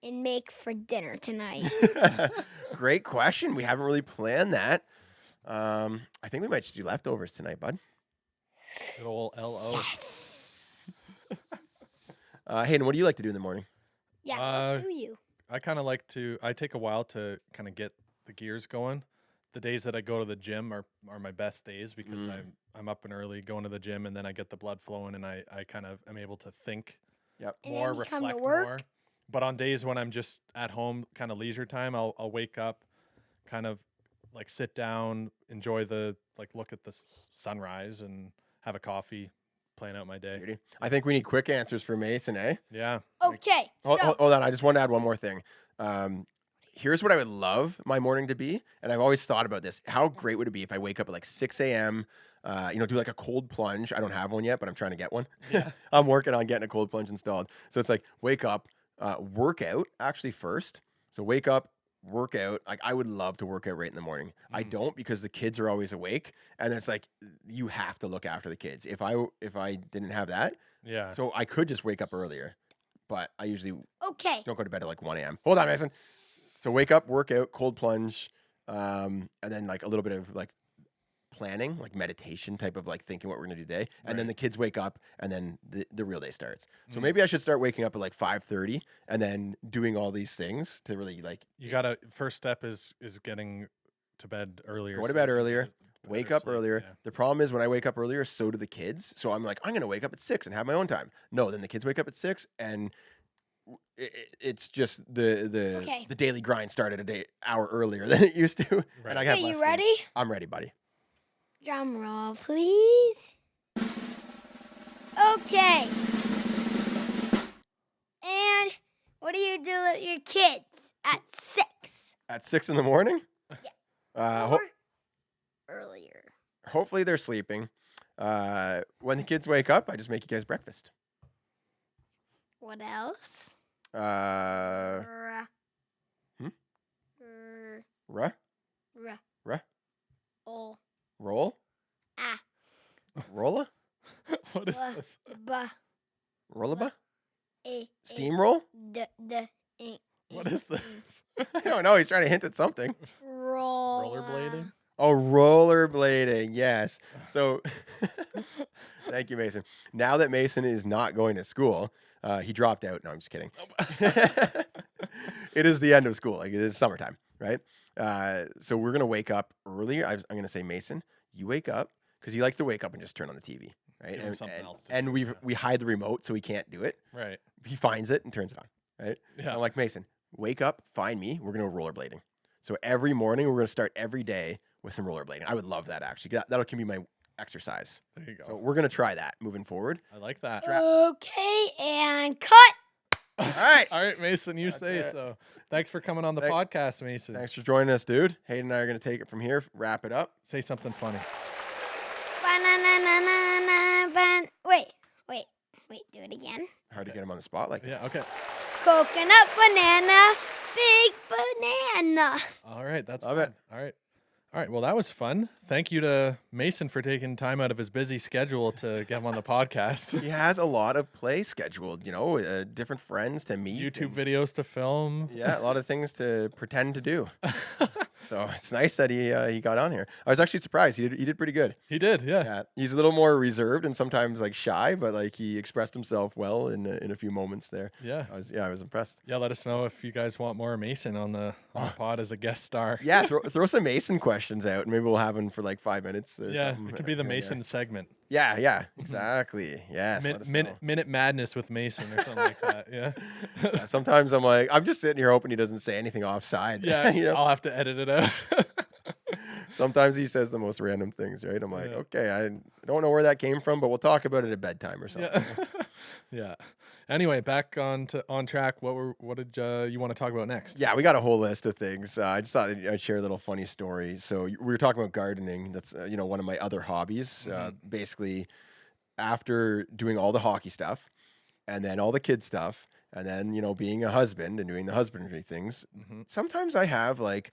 and make for dinner tonight? Great question. We haven't really planned that. I think we might just do leftovers tonight, bud. Good old LO. Yes. Hayden, what do you like to do in the morning? Yeah. Uh, What do you? I kind of like to. I take a while to kind of get the gears going. The days that I go to the gym are my best days because Mm. I'm up and early going to the gym, and then I get the blood flowing, and I kind of am able to think Yep. And more, then you come to reflect work. more. But on days when I'm just at home, kind of leisure time, I'll wake up, kind of like sit down, enjoy the look at the sunrise, and have a coffee, plan out my day. Beauty. I think we need quick answers for Mason, eh? Yeah. Okay, so Hold on. I just want to add one more thing. Here's what I would love my morning to be, and I've always thought about this. How great would it be if I wake up at like 6 a.m., do like a cold plunge. I don't have one yet, but I'm trying to get one. Yeah. I'm working on getting a cold plunge installed. So it's like wake up, work out actually first. So wake up, work out. Like I would love to work out right in the morning. I don't because the kids are always awake, and it's like you have to look after the kids. If I didn't have that, Yeah. so I could just wake up earlier, but I usually okay, don't go to bed at like 1 a.m. Hold on, Mason. So wake up, work out, cold plunge, and then like a little bit of like planning, like meditation type of like thinking what we're gonna do today. And then Right. the kids wake up, and then the real day starts. So Mm. maybe I should start waking up at like 5:30, and then doing all these things to really like You gotta first step is getting to bed earlier. Go to so bed you can earlier, get wake better up sleep, earlier. yeah. The problem is when I wake up earlier, so do the kids. So I'm like, I'm going to wake up at 6 and have my own time. No, then the kids wake up at 6, and it's just the Okay. the daily grind started a hour earlier than it used to. Right. And I got okay, less you sleep. ready? I'm ready, buddy. Drum roll, please. Okay. And what do you do with your kids at 6? At 6 in the morning? Yeah. Ho- Or earlier. hopefully they're sleeping. When the kids wake up, I just make you guys breakfast. What else? Uh, R- hmm? R- ruh, r- ruh, O- roll, ah, rolla, What is Uh, this? ba, rollaba, a, steamroll. d, d, e, What is this? I don't know. He's trying to hint at something. roll. Rollerblading? Oh, rollerblading. Yes. So thank you, Mason. Now that Mason is not going to school, he dropped out. No, I'm just kidding. It is the end of school. Like it is summertime, right? So we're going to wake up earlier. I'm going to say, Mason, you wake up because he likes to wake up and just turn on the TV, right? Give him something else to and do, we hide the remote so he can't do it. Right. He finds it and turns it on, right? So Yeah. I'm like, Mason, wake up, find me. We're going to go rollerblading. So every morning, we're going to start every day with some rollerblading. I would love that, actually. That can be my exercise. There you go. So we're going to try that moving forward. I like that. Okay, and cut. All right. All right, Mason, you That's say it. so. Thanks for coming on the Thank- podcast, Mason. Thanks for joining us, dude. Hayden and I are going to take it from here, wrap it up. Say something funny. Wait, do it again. Hard to get him on the spot like that. Yeah, okay. Coconut banana, big banana. All right, that's Love fun. it. All right. All right, well, that was fun. Thank you to Mason for taking time out of his busy schedule to get him on the podcast. He has a lot of play scheduled, different friends to meet. YouTube and- videos to film. Yeah, a lot of things to pretend to do. So it's nice that he got on here. I was actually surprised. He did pretty good. He did, yeah. Yeah, he's a little more reserved and sometimes like shy, but like he expressed himself well in a few moments there. Yeah. I was impressed. Yeah, let us know if you guys want more Mason on the pod as a guest star. Yeah, throw some Mason questions out, and maybe we'll have him for like 5 minutes. Or Yeah, something it could be the here and Mason segment. there. Yeah, exactly. Yes. let us know. Minute Madness with Mason or something like that. Yeah. Yeah, sometimes I'm just sitting here hoping he doesn't say anything offside. Yeah, I'll have to edit it out. Sometimes he says the most random things, right? I'm like, Yeah. okay, I don't know where that came from, but we'll talk about it at bedtime or something. Yeah. Yeah. Anyway, back on track. What did you want to talk about next? Yeah, we got a whole list of things. I just thought I'd share a little funny story. So we were talking about gardening. That's one of my other hobbies. Basically, after doing all the hockey stuff, and then all the kid stuff, and then being a husband and doing the husbandry things, sometimes I have like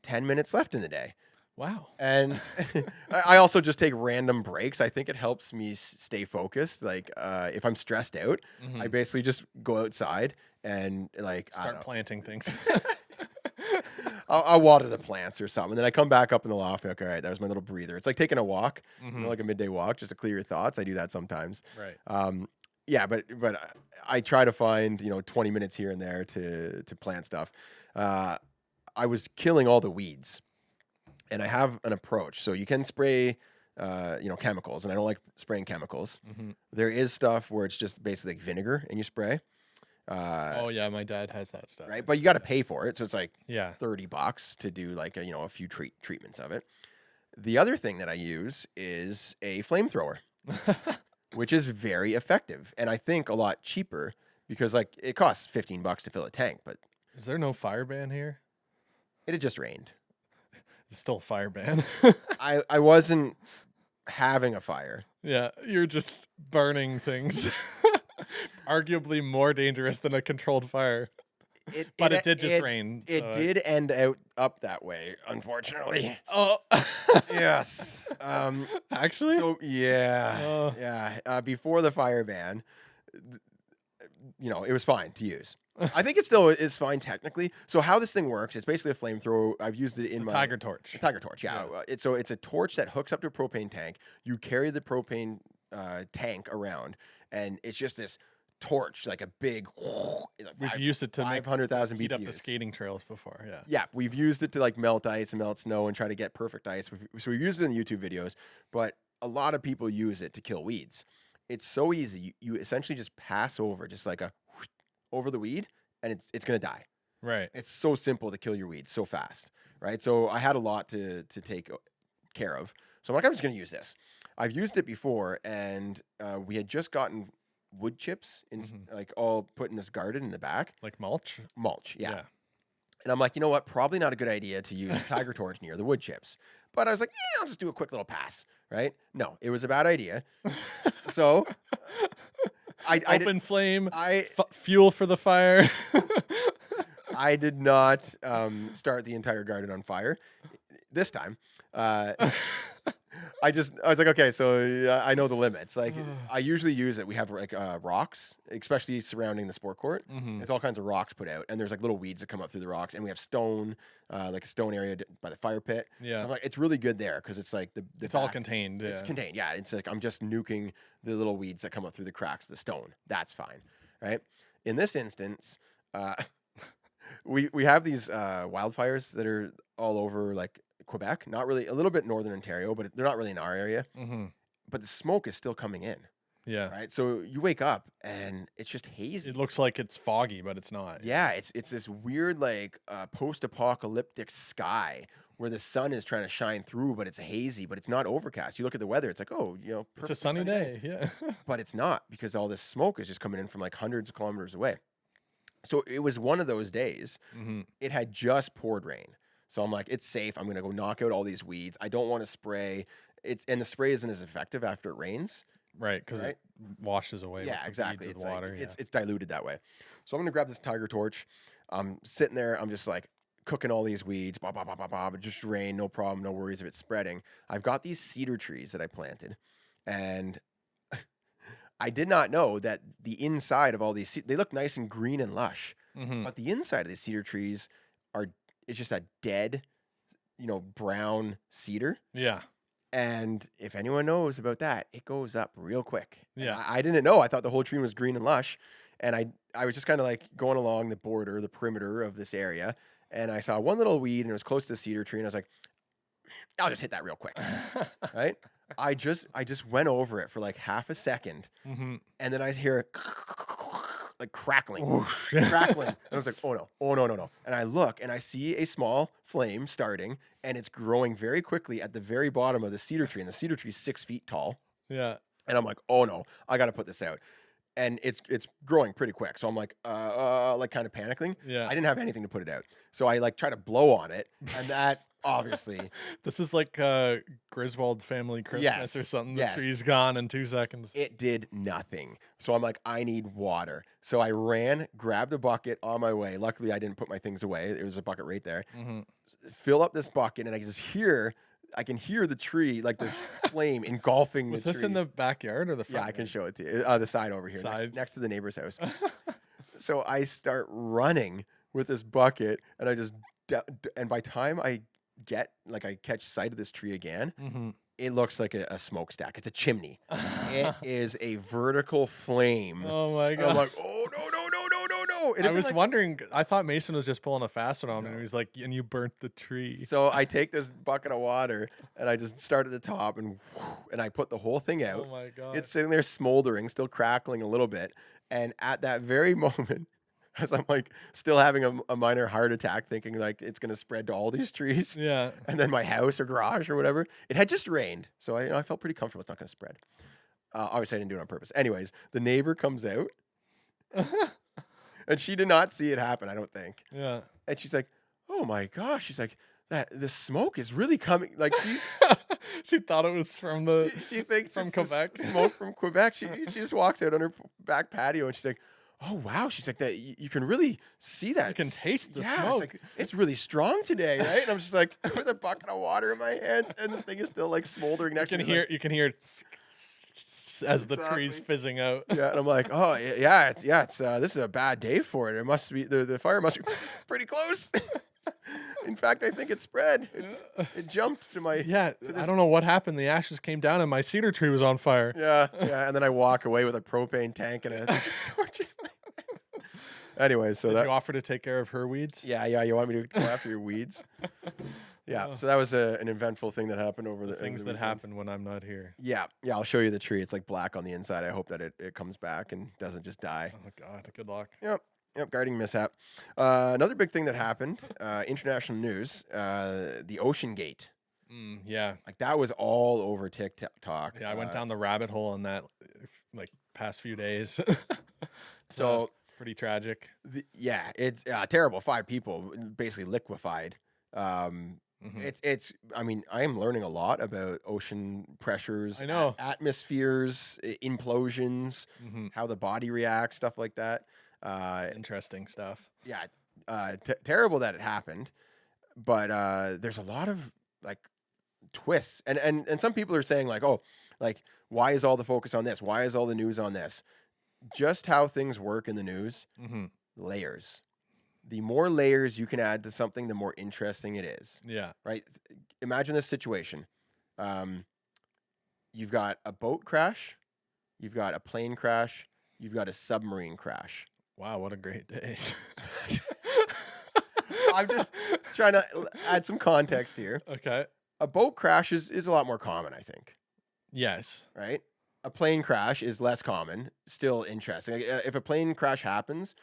10 minutes left in the day. Wow. And I also just take random breaks. I think it helps me stay focused. Like if I'm stressed out, I basically just go outside and like I don't Start know. planting things. I'll water the plants or something. Then I come back up in the loft. And like, all right, that was my little breather. It's like taking a walk, like a midday walk, just to clear your thoughts. I do that sometimes. Right. Yeah, but I try to find 20 minutes here and there to plant stuff. I was killing all the weeds, and I have an approach. So you can spray, chemicals, and I don't like spraying chemicals. There is stuff where it's just basically like vinegar and you spray. Oh yeah, my dad has that stuff. Right, but you got to pay for it, so it's like Yeah. $30 to do like a few treatments of it. The other thing that I use is a flamethrower, which is very effective, and I think a lot cheaper because like it costs $15 to fill a tank, but Is there no fire ban here? it had just rained. It's still a fire ban. I wasn't having a fire. Yeah, you're just burning things. Arguably more dangerous than a controlled fire. But it did just rain. It so did end up that way, unfortunately. Oh, Yes. actually? So yeah, Oh. yeah. Before the fire ban, it was fine to use. I think it still is fine technically. So how this thing works, it's basically a flamethrower. I've used it in It's a my tiger torch. a tiger torch. Yeah. It's a torch that hooks up to a propane tank. You carry the propane tank around, and it's just this torch, like a big. We've used it to make 500,000 heat up the BTUs. skating trails before. Yeah. Yeah, we've used it to like melt ice and melt snow and try to get perfect ice. So we've used it in YouTube videos, but a lot of people use it to kill weeds. It's so easy. You essentially just pass over, just like over the weed, and it's gonna die. Right. It's so simple to kill your weeds so fast, right? So I had a lot to take care of. So I'm like, I'm just gonna use this. I've used it before, and we had just gotten wood chips like all put in this garden in the back. Like mulch? Mulch, yeah. And I'm like, you know what? Probably not a good idea to use a tiger torch near the wood chips. But I was like, yeah, I'll just do a quick little pass, right? No, it was a bad idea. So Open flame, fuel for the fire. I did not start the entire garden on fire this time. I was like, okay, so I know the limits. Like, I usually use it. We have like rocks, especially surrounding the sport court. It's all kinds of rocks put out, and there's like little weeds that come up through the rocks, and we have stone, like a stone area by the fire pit. Yeah. So I'm like, it's really good there because it's like it's all contained. Yeah. It's contained. Yeah, it's like I'm just nuking the little weeds that come up through the cracks of the stone. That's fine, right? In this instance, we have these wildfires that are all over like Quebec, not really, a little bit northern Ontario, but they're not really in our area. But the smoke is still coming in. Yeah. Right. So you wake up and it's just hazy. It looks like it's foggy, but it's not. Yeah. It's this weird like post-apocalyptic sky where the sun is trying to shine through, but it's hazy, but it's not overcast. You look at the weather, it's like, oh, it's a sunny day. Yeah. But it's not because all this smoke is just coming in from like hundreds of kilometers away. So it was one of those days. It had just poured rain. So I'm like, it's safe. I'm going to go knock out all these weeds. I don't want to spray. And the spray isn't as effective after it rains. Right, because it washes away. Yeah, exactly. It's water. Like, it's diluted that way. So I'm going to grab this tiger torch. I'm sitting there. I'm just like cooking all these weeds. Bah, bah, bah, bah, bah, but just rain. No problem. No worries if it's spreading. I've got these cedar trees that I planted. And I did not know that the inside of all these, they look nice and green and lush. But the inside of these cedar trees it's just a dead, brown cedar. Yeah. And if anyone knows about that, it goes up real quick. Yeah. I didn't know. I thought the whole tree was green and lush. And I was just kind of like going along the border, the perimeter of this area. And I saw one little weed and it was close to the cedar tree. And I was like, I'll just hit that real quick. Right. I just went over it for like half a second. And then I hear like crackling. And I was like, oh no. And I look and I see a small flame starting and it's growing very quickly at the very bottom of the cedar tree. And the cedar tree is 6 feet tall. Yeah. And I'm like, oh no, I got to put this out. And it's growing pretty quick. So I'm like kind of panicking. Yeah. I didn't have anything to put it out. So I like try to blow on it. And that obviously. This is like Griswold's Family Christmas or something. The tree's gone in 2 seconds. It did nothing. So I'm like, I need water. So I ran, grabbed a bucket on my way. Luckily, I didn't put my things away. It was a bucket right there. Fill up this bucket, and I can hear the tree, like this flame engulfing the tree. Was this in the backyard or the front? Yeah, I can show it to you. The side over here, next to the neighbor's house. So I start running with this bucket, and and by the time I catch sight of this tree again, it looks like a smokestack. It's a chimney. It is a vertical flame. Oh my God. And I'm like, oh no. know. I was wondering. I thought Mason was just pulling a fast one on me, and he was like, "And you burnt the tree." So I take this bucket of water and I just start at the top and I put the whole thing out. Oh my god! It's sitting there smoldering, still crackling a little bit. And at that very moment, as I'm like still having a minor heart attack, thinking like it's gonna spread to all these trees, Yeah. and then my house or garage or whatever. It had just rained, so I felt pretty comfortable. It's not gonna spread. Obviously, I didn't do it on purpose. Anyways, the neighbor comes out, and she did not see it happen. I don't think. Yeah. And she's like, "Oh my gosh!" She's like, "That the smoke is really coming." Like She thought it was from the. she thinks from it's the Quebec. smoke from Quebec. She just walks out on her back patio and she's like, "Oh wow!" She's like, "That you can really see that. You can taste the yeah, smoke. It's, like, it's really strong today, right?" And I'm just like with a bucket of water in my hands, and the thing is still like smoldering next to me. You can hear it as the tree's Exactly. fizzing out. Yeah, and I'm like, "Oh yeah, it's this is a bad day for it. It must be the fire must be pretty close." In fact, I think it spread. It jumped to my Yeah, I don't know what happened. The ashes came down, and my cedar tree was on fire. Yeah, and then I walk away with a propane tank and a torch. Anyway, so Did that you offer to take care of her weeds? yeah, you want me to go after your weeds? Yeah, so that was an eventful thing that happened over the Things over the that weekend. happen when I'm not here. Yeah, I'll show you the tree. It's like black on the inside. I hope that it comes back and doesn't just die. Oh god, good luck. Yep, gardening mishap. Another big thing that happened, international news, the OceanGate. Yeah, Like that was all over TikTok. yeah. I went down the rabbit hole in that like past few days. So pretty tragic. yeah, it's terrible. 5 people basically liquefied. It's. I mean, I am learning a lot about ocean pressures. I know. Atmospheres, implosions, how the body reacts, stuff like that. Interesting stuff. Yeah, terrible that it happened, but there's a lot of like twists, and some people are saying like, oh, like why is all the focus on this? Why is all the news on this? Just how things work in the news. Layers. The more layers you can add to something, the more interesting it is. Yeah. Right? Imagine this situation. You've got a boat crash, you've got a plane crash, you've got a submarine crash. Wow, what a great day. I'm just trying to add some context here. Okay. A boat crash is a lot more common, I think. Yes. Right? A plane crash is less common, still interesting. Like, if a plane crash happens,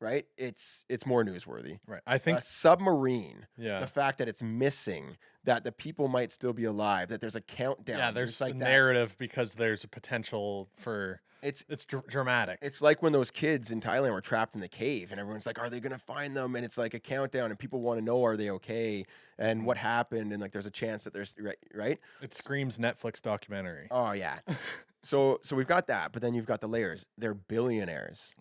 right, it's more newsworthy. Right. I think A submarine, yeah. the fact that it's missing, that the people might still be alive, that there's a countdown. Yeah, there's like a that. narrative because there's a potential for It's dramatic. It's like when those kids in Thailand were trapped in the cave and everyone's like, are they going to find them? And it's like a countdown and people want to know, are they okay? And what happened? And like, there's a chance that there's right. It screams Netflix documentary. Oh yeah. So we've got that, but then you've got the layers. They're billionaires.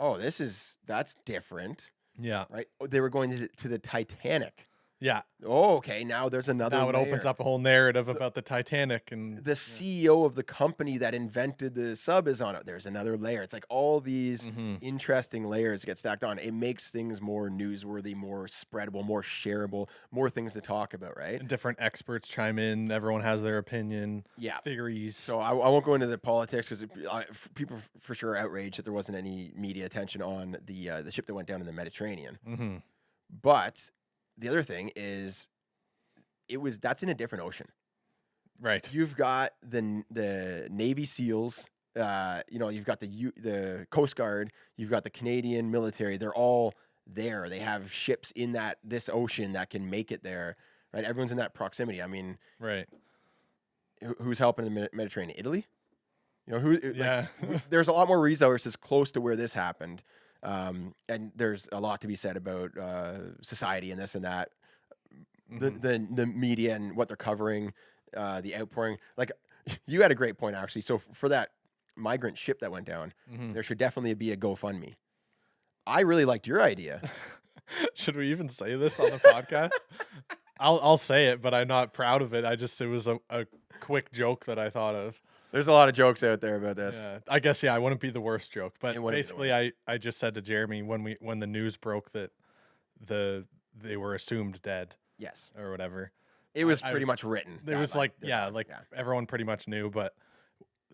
Oh, that's different. Yeah. Right. Oh, they were going to the Titanic. Yeah. Oh, okay. Now there's another Now it layer. opens up a whole narrative about the Titanic and The CEO of the company that invented the sub is on it. There's another layer. It's like all these interesting layers get stacked on. It makes things more newsworthy, more spreadable, more shareable, more things to talk about, right? and different experts chime in. Everyone has their opinion. Yeah. Theories. So I won't go into the politics because people for sure are outraged that there wasn't any media attention on the ship that went down in the Mediterranean. But the other thing is, that's in a different ocean. Right. You've got the Navy SEALs. You've got the Coast Guard. You've got the Canadian military. They're all there. They have ships in this ocean that can make it there. Right. Everyone's in that proximity. I mean, Right. Who's helping in the Mediterranean? Italy. Yeah. There's a lot more resources close to where this happened. And there's a lot to be said about society and this and that, the media and what they're covering, the outpouring. Like you had a great point actually. So for that migrant ship that went down, there should definitely be a GoFundMe. I really liked your idea. Should we even say this on the podcast? I'll say it, but I'm not proud of it. It was a quick joke that I thought of. There's a lot of jokes out there about this. Yeah, I guess I wouldn't be the worst joke, but It wouldn't be the basically, I just said to Jeremy when the news broke that they were assumed dead Yes. or whatever. It was I pretty was- much written. It was like everyone pretty much knew, but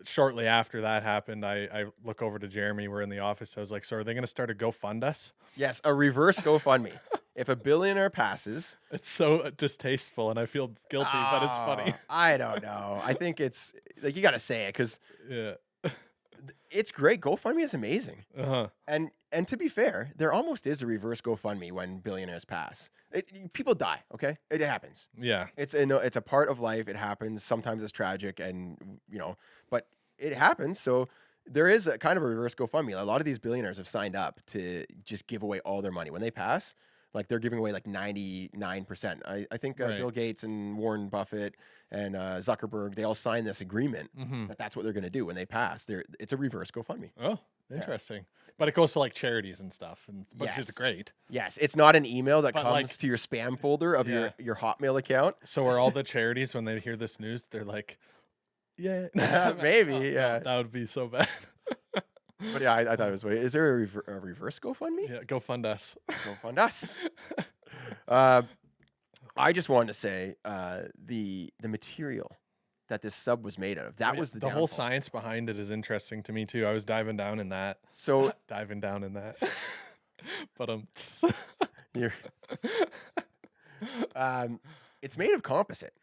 shortly after that happened, I look over to Jeremy. We're in the office. I was like, "So are they going to start a GoFund us?" Yes, a reverse GoFundMe. If a billionaire passes, It's so distasteful, and I feel guilty, but it's funny. I don't know. I think it's like you got to say it because Yeah. it's great. GoFundMe is amazing. Uh-huh. And to be fair, there almost is a reverse GoFundMe when billionaires pass. People die. Okay, it happens. Yeah. It's a part of life. It happens. Sometimes it's tragic, and but it happens. So there is a kind of a reverse GoFundMe. A lot of these billionaires have signed up to just give away all their money when they pass. Like they're giving away like 99%. I think Right. Bill Gates and Warren Buffett and Zuckerberg, they all signed this agreement Mm-hmm. that that's what they're going to do when they pass. It's a reverse GoFundMe. Oh, interesting. But it goes to like charities and stuff, which is Yes. great. Yes, it's not an email that But, comes like- to your spam folder of Yeah. your Hotmail account. So are all the charities when they hear this news, they're like, "Yeah, Maybe, Oh, no, yeah. that would be so bad." But yeah, I thought it was funny. Is there a reverse GoFundMe? Yeah, go fund us. GoFund us. I just wanted to say the material that this sub was made of. That was the whole downfall. science behind it is interesting to me too. I was diving down in that. So But you're, it's made of composite.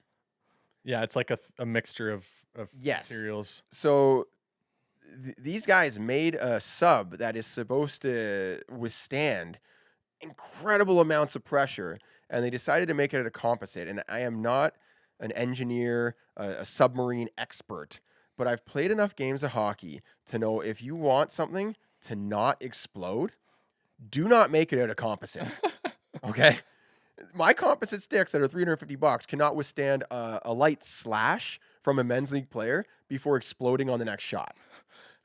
yeah, it's like a mixture of Yes. materials. So these guys made a sub that is supposed to withstand incredible amounts of pressure, and they decided to make it a composite. And I am not an engineer, a submarine expert, but I've played enough games of hockey to know if you want something to not explode, do not make it out of composite. Okay? My composite sticks that are $350 cannot withstand a light slash from a men's league player before exploding on the next shot.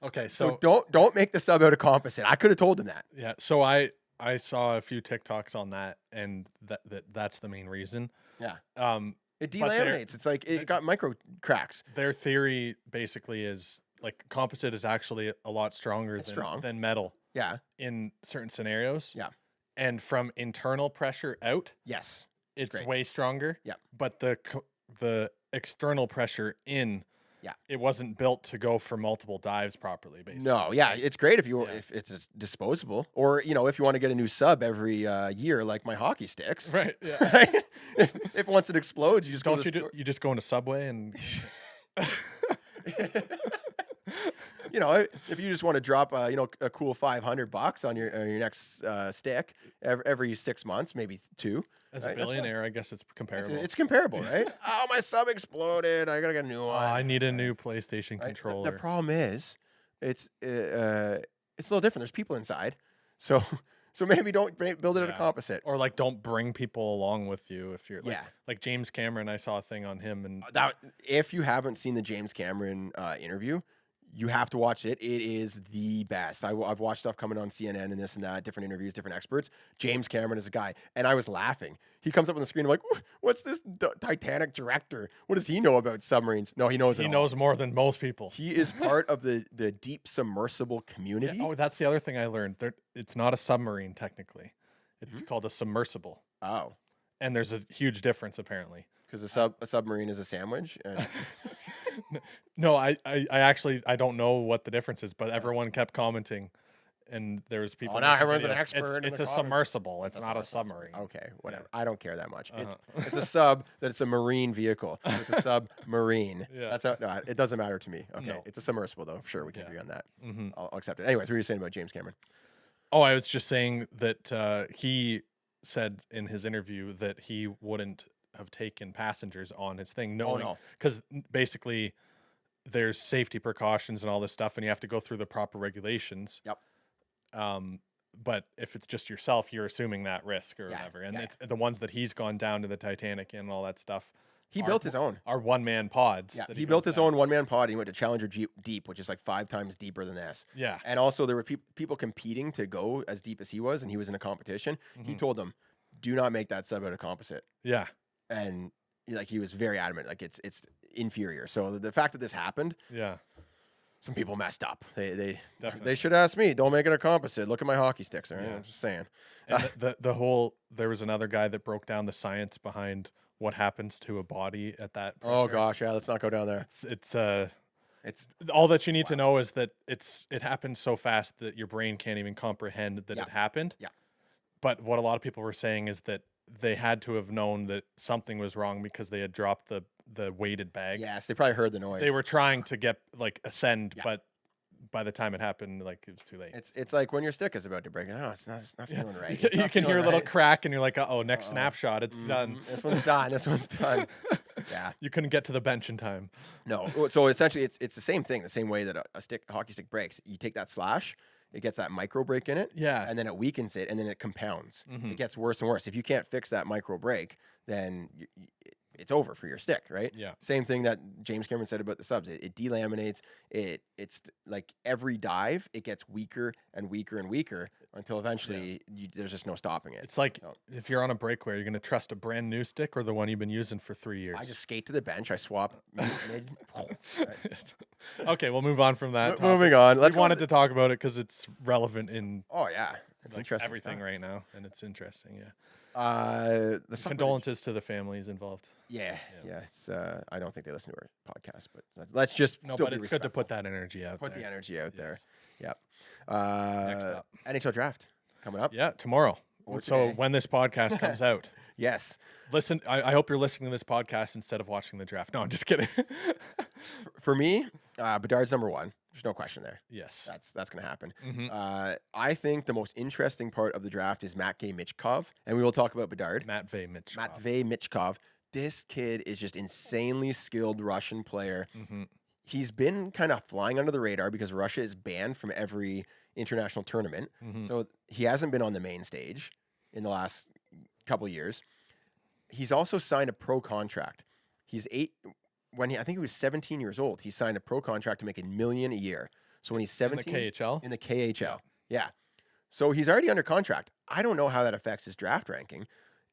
Okay, So so don't make the sub out of composite. I could have told him that. yeah, so I saw a few TikToks on that, and that's the main reason. Yeah. It But they're- delaminates. It's like it got micro cracks. Their theory basically is like composite is actually a lot stronger It's strong. than metal Yeah. in certain scenarios. Yeah. And from internal pressure out, Yes. it's great. way stronger. Yeah. But the external pressure in, Yeah. it wasn't built to go for multiple dives properly. Basically. No. Yeah. It's great if Yeah. if it's disposable, or if you want to get a new sub every year, like my hockey sticks. Right. Yeah. Right? if once it explodes, you just go Don't to you the store. you just go into Subway and If you just want to drop a cool $500 on your next stick every 6 months, maybe 2. as Right, a that's fine. billionaire, I guess it's comparable. It's comparable, right? Oh, my sub exploded. I gotta get a new Oh, one. I need a new PlayStation Right? controller. The problem is, it's a little different. There's people inside, so maybe don't build it out of Yeah. composite. Or like, don't bring people along with you if you're like, Yeah. like James Cameron. I saw a thing on him, and That if you haven't seen the James Cameron interview, you have to watch it. It is the best. I've watched stuff coming on CNN and this and that, different interviews, different experts. James Cameron is a guy, and I was laughing. He comes up on the screen, I'm like, what's this Titanic director? What does he know about submarines? No, he knows it he all. knows more than most people. He is part of the deep submersible Yeah, community. oh, that's the other thing I learned. It's not a submarine technically. It's called a submersible, Oh, and there's a huge difference apparently. because a submarine is a sandwich. And No, I actually I don't know what the difference is, but everyone kept commenting, and there was people. now making everyone's an videos. expert in It's the a comments. submersible. It's That's not a what I thought. submarine. Okay, whatever. I don't care that much. It's Uh-huh. a sub that it's a marine vehicle. It's a submarine. Yeah. That's how. No, it doesn't matter to me. Okay, No. it's a submersible though. Sure, we can Yeah. agree on that. Mhm. I'll accept it. Anyways, what were you saying about James Cameron? Oh, I was just saying that he said in his interview that he wouldn't have taken passengers on his thing, knowing no. because basically there's safety precautions and all this stuff, and you have to go through the proper regulations. Yep. But if it's just yourself, you're assuming that risk or Yeah, whatever. And yeah. it's the ones that he's gone down to the Titanic and all that stuff. He are- built his own. Are one-man pods. Yeah, that he built goes his down. own one-man pod. And he went to Challenger Deep, which is like 5 times deeper than this. Yeah. And also, there were people competing to go as deep as he was, and he was in a competition. He Mhm. told them, "Do not make that sub out of composite." Yeah. And he was very adamant, like it's inferior. So the fact that this happened, Yeah. some people messed up. They Definitely. should ask me. Don't make it a composite. Look at my hockey sticks. All right, Yeah. I'm just saying. And the whole there was another guy that broke down the science behind what happens to a body at that pressure. Oh gosh, yeah. Let's not go down there. It's It's All that you need to know is that it happened so fast that your brain can't even comprehend that it happened. Yeah. But what a lot of people were saying is that they had to have known that something was wrong because they had dropped the weighted bags. yes, they probably heard the noise. They were trying to get like ascend, but by the time it happened, like it was too late. It's like when your stick is about to break. Oh, it's not feeling right. You, It's not can hear a feeling little right. crack, and you're like, "Oh, next snapshot, it's done." This one's done. This one's done. Yeah. You couldn't get to the bench in time. No. So essentially, it's the same thing. The same way that a hockey stick breaks. You take that slash, it gets that micro break in it. Yeah. And then it weakens it, and then it compounds. Mhm. It gets worse and worse. If you can't fix that micro break, then it's over for your stick, right? Yeah. Same thing that James Cameron said about the subs. It delaminates. It's like every dive, it gets weaker and weaker and weaker until eventually there's just no stopping it. It's like if you're on a breakaway, you're going to trust a brand new stick or the one you've been using for 3 years. I just skate to the bench. I swap mid. Okay, we'll move on from that. Moving on. Let's We wanted to talk about it because it's relevant in Oh yeah, it's like interesting. everything right now, and it's interesting. Yeah. The soccer- Condolences to the families involved. Yeah. It's, I don't think they listen to our podcast, but let's just No, still but be it's good to respectful. put that energy out Put there. the energy out there. Yes. Yep. Next up. NHL draft coming up. Yeah, tomorrow. Or So today. when this podcast comes out, Yes. listen. I hope you're listening to this podcast instead of watching the draft. No, I'm just kidding. For me, Bedard's number one. There's no question there. Yes. That's going to happen. Mhm. I think the most interesting part of the draft is Matvey Michkov, and we will talk about Bedard. Matvey Mitchell. Matvey Michkov. This kid is just insanely skilled Russian player. Mm-hmm. He's been kind of flying under the radar because Russia is banned from every international tournament. Mm-hmm. So he hasn't been on the main stage in the last couple years. He's also signed a pro contract. He's I think he was 17 years old, he signed a pro contract to make $1 million a year. So when he's 17 In the KHL. in the KHL. Yeah. So he's already under contract. I don't know how that affects his draft ranking.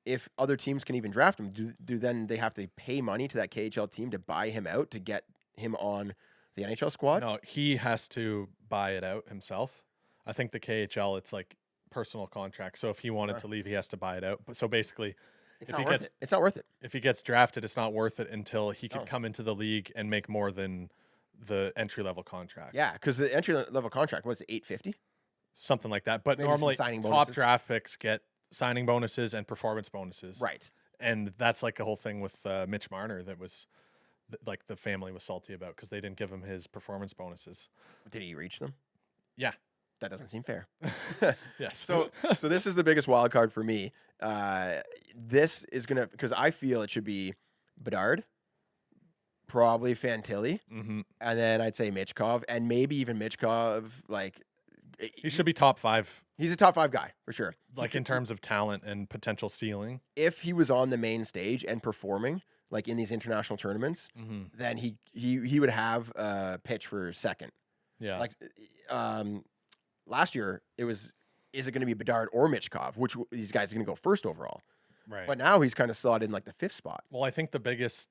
If other teams can even draft him, do then they have to pay money to that KHL team to buy him out to get him on the NHL squad? No, he has to buy it out himself. I think the KHL, it's like personal contract. So if he wanted to leave, he has to buy it out. But so basically, It's if not he worth gets it. It's not worth it. if he gets drafted, it's not worth it until he could No. come into the league and make more than the entry level contract. Yeah, because the entry level contract, what's it, $850? Something like that. But Maybe some normally signing top bonuses. draft picks get signing bonuses and performance bonuses. Right. And that's like a whole thing with Mitch Marner that was like the family was salty about because they didn't give him his performance bonuses. Did he reach them? Yeah. That doesn't seem fair. Yes. So this is the biggest wild card for me. This is gonna, because I feel it should be Bedard, probably Fantilli, hmm and then I'd say Michkov, and maybe even Michkov. Like he should be top 5, he's a top 5 guy for sure. like in terms of talent and potential ceiling. If he was on the main stage and performing like in these international tournaments, Mm-hmm. then he would have a pitch for second. Yeah. Like last year, it was, is it going to be Bedard or Michkov? Which these guys are going to go first overall? right. But now he's kind of slotted in like the 5th spot. Well, I think the biggest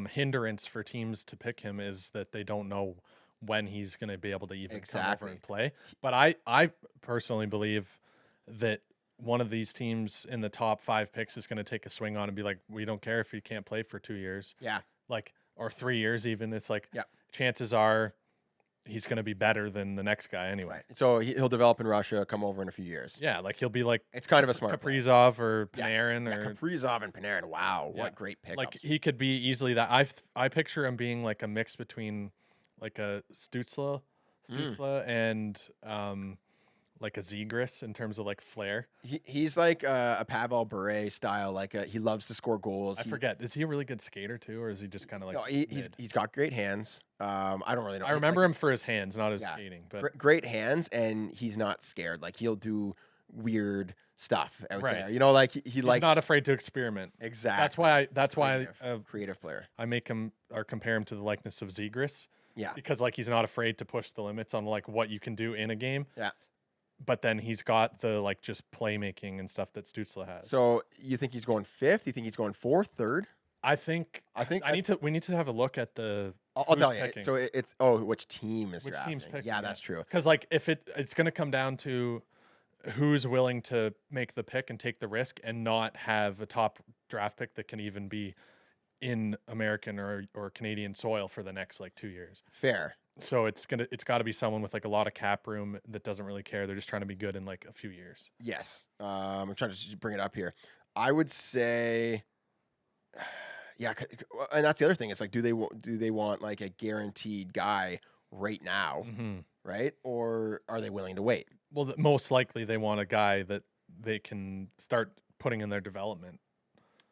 hindrance for teams to pick him is that they don't know when he's going to be able to even come Exactly. over and play. But I personally believe that one of these teams in the top 5 picks is going to take a swing on and be like, we don't care if he can't play for 2 years, Yeah. like, or 3 years even. It's like, Yeah. chances are he's going to be better than the next guy anyway. Right. So he'll develop in Russia, come over in a few years. Yeah, like he'll be like It's kind of a smart play. Kaprizov or Yes. Panarin Yeah, or Kaprizov and Panarin. Wow, Yeah. what great pickups. like he could be easily that. I picture him being like a mix between like a Stutzla and like a Zegras in terms of like flair. He's like a Pavel Bure style. Like he loves to score goals. I forget. Is he a really good skater too, or is he just kind of like? No, he's got great hands. I don't really know. I remember him for his hands, not his Yeah. skating. But Great hands, and he's not scared. Like he'll do weird stuff out Right. there. You know, like he he's likes not afraid to experiment. exactly. That's why creative player. I make him or compare him to the likeness of Zegras. Yeah. Because like he's not afraid to push the limits on like what you can do in a game. Yeah. But then he's got the like just playmaking and stuff that Stutzla has. So you think he's going 5th? You think he's going 4th, 3rd? I think we need to have a look at the I'll who's tell you. picking. So it's which team is Which drafting? team's picking, Yeah, yeah. that's true. Because like if it's going to come down to who's willing to make the pick and take the risk and not have a top draft pick that can even be in American or Canadian soil for the next like 2 years. Fair. So it's got to be someone with like a lot of cap room that doesn't really care. They're just trying to be good in like a few years. Yes. I'm trying to just bring it up here. I would say, yeah, and that's the other thing. It's like, do they want like a guaranteed guy right now, right? Or are they willing to wait? Well, most likely they want a guy that they can start putting in their development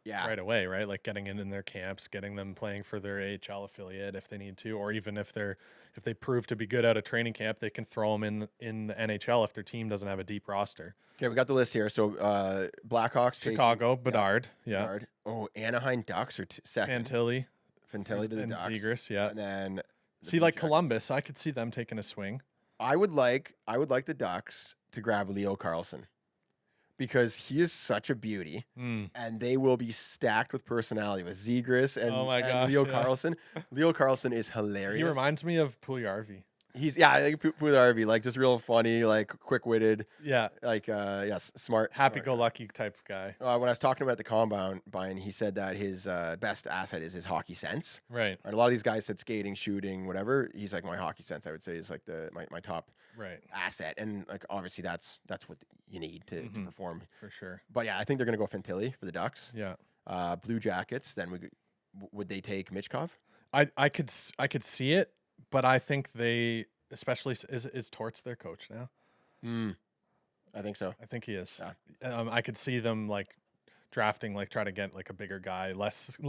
right away, right? Like getting in their camps, getting them playing for their AHL affiliate if they need to, or even if they prove to be good out of training camp, they can throw them in the NHL if their team doesn't have a deep roster. Okay, we got the list here. So Blackhawks, Chicago, Bedard, Bedard. Oh, Anaheim Ducks are second. Fantilli To the and Ducks. Zegras, yeah. And then see, like Columbus, I could see them taking a swing. I would like the Ducks to grab Leo Carlson because he is such a beauty, and they will be stacked with personality with Zegras and Leo Carlson. Leo Carlson is hilarious. He reminds me of Puljujarvi. He's I think Puljujarvi, like just real funny, like quick-witted, like smart, happy-go-lucky type guy. When I was talking about the combine, he said that his best asset is his hockey sense. Right. A lot of these guys said skating, shooting, whatever. He's like, my hockey sense, I would say, is like my top asset. And like obviously that's what you need to perform. For sure. But yeah, I think they're gonna go Fantilli for the Ducks. Yeah. Blue Jackets, then would they take Michkov? I could see it, but I think they, especially is Torts their coach now? I think so. I think he is. Yeah. I could see them like drafting, like try to get like a bigger guy,